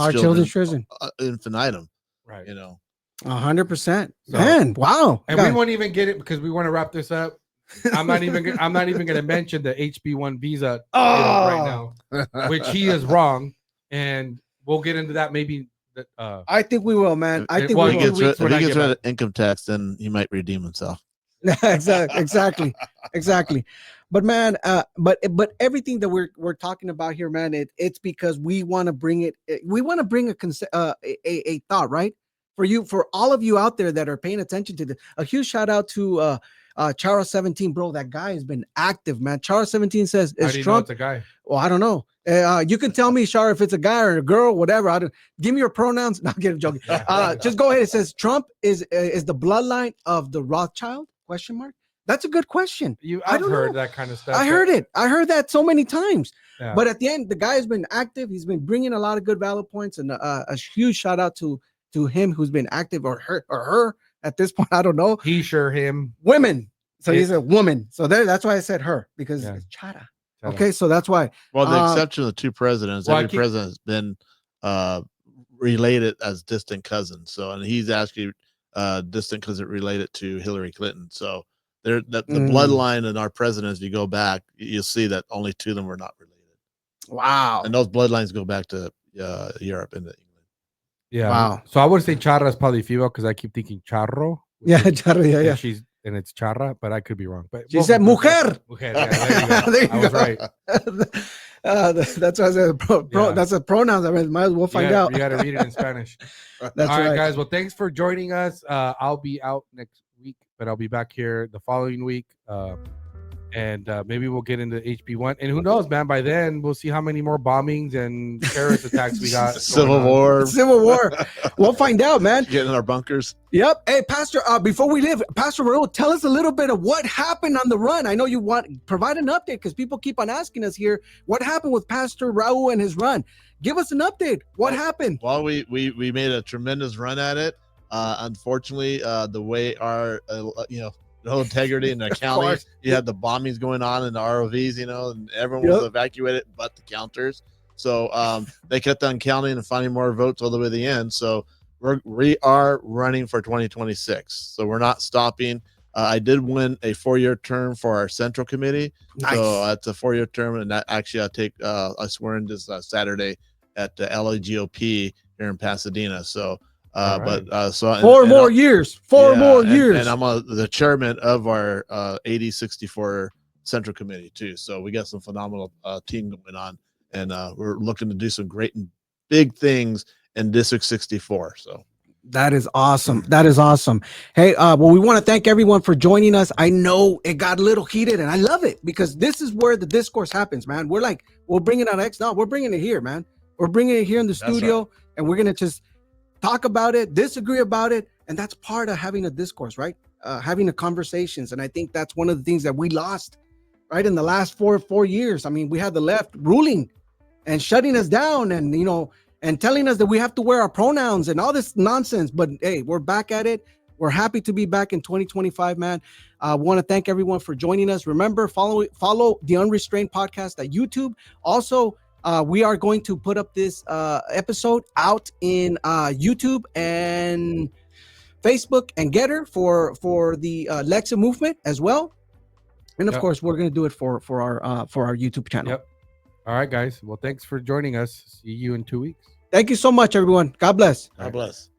Infinitum. Right. 100%. Man, wow. And we won't even get it because we want to wrap this up. I'm not even going to mention the HB1 visa Oh. right now, which he is wrong, and we'll get into that maybe. I think we will, man. I think If we he will. gets rid of income tax, then he might redeem himself. exactly. But man, but everything that we're talking about here, man, it's because we want to bring it. We want to bring a thought, right? For all of you out there that are paying attention to this, a huge shout out to Charles 17, bro. That guy has been active, man. Charles 17 says, How "Is do you know Trump?" it's a guy? Well, I don't know. You can tell me, Char, if it's a guy or a girl, whatever. I don't give me your pronouns. Not getting joking. Just go ahead. It says Trump is the bloodline of the Rothschild? Question mark. That's a good question. I've heard that kind of stuff. I heard it. I heard that so many times. Yeah. But at the end, the guy has been active. He's been bringing a lot of good valid points, and a huge shout out to him who's been active, or her at this point. I don't know. He, sure, him. Women. So he's a woman. So that's why I said her, because it's Chara. Okay, so that's why. Well, the exception of the two presidents, every president has been related as distant cousins. So, and he's actually distant cousin related to Hillary Clinton. So, the bloodline in our presidents, if you go back, you'll see that only two of them were not related. Wow. And those bloodlines go back to Europe and England. Yeah. Wow. So I would say Charra is probably female because I keep thinking charro. Yeah, charro. Yeah. And it's charra, but I could be wrong. But she said mujer. Mujer. Yeah, there you go. I was right. That's why I said that's a pronoun. I mean, might as well find out. You got to read it in Spanish. That's all right, right, guys. Well, thanks for joining us. I'll be out next week, but I'll be back here the following week. And maybe we'll get into HB1. And who knows, man? By then, we'll see how many more bombings and terrorist attacks we got. Civil War. We'll find out, man. Get in our bunkers. Yep. Hey, Pastor, before we leave, Pastor Raul, tell us a little bit of what happened on the run. I know you provide an update because people keep on asking us here, what happened with Pastor Raul and his run? Give us an update. What happened? Well, we made a tremendous run at it. Unfortunately, the way our, no integrity in the county. You had the bombings going on in the ROVs, and everyone was evacuated but the counters. So they kept on counting and finding more votes all the way to the end. So we are running for 2026. So we're not stopping. I did win a 4-year term for our central committee. Nice. So that's a 4-year term, and that actually I swear in this Saturday at the LAGOP here in Pasadena. So. So 4 more years. And I'm the chairman of our 8064 Central Committee too. So we got some phenomenal team going on, and we're looking to do some great and big things in District 64. So that is awesome. That is awesome. Hey, well, we want to thank everyone for joining us. I know it got a little heated, and I love it because this is where the discourse happens, man. We're bringing it on X. No, we're bringing it here, man. We're bringing it here in the studio, and we're gonna just talk about it, disagree about it, and that's part of having a discourse, right? Having the conversations, and I think that's one of the things that we lost, right, in the last four years. I mean, we had the left ruling and shutting us down, and and telling us that we have to wear our pronouns and all this nonsense. But hey, we're back at it. We're happy to be back in 2025, man. I want to thank everyone for joining us. Remember, follow the Unrestrained podcast at YouTube. Also, we are going to put up this episode out in YouTube and Facebook and Getter for the Lexa movement as well, and of course we're going to do it for our YouTube channel. Yep. All right, guys. Well, thanks for joining us. See you in 2 weeks. Thank you so much, everyone. God bless. God bless.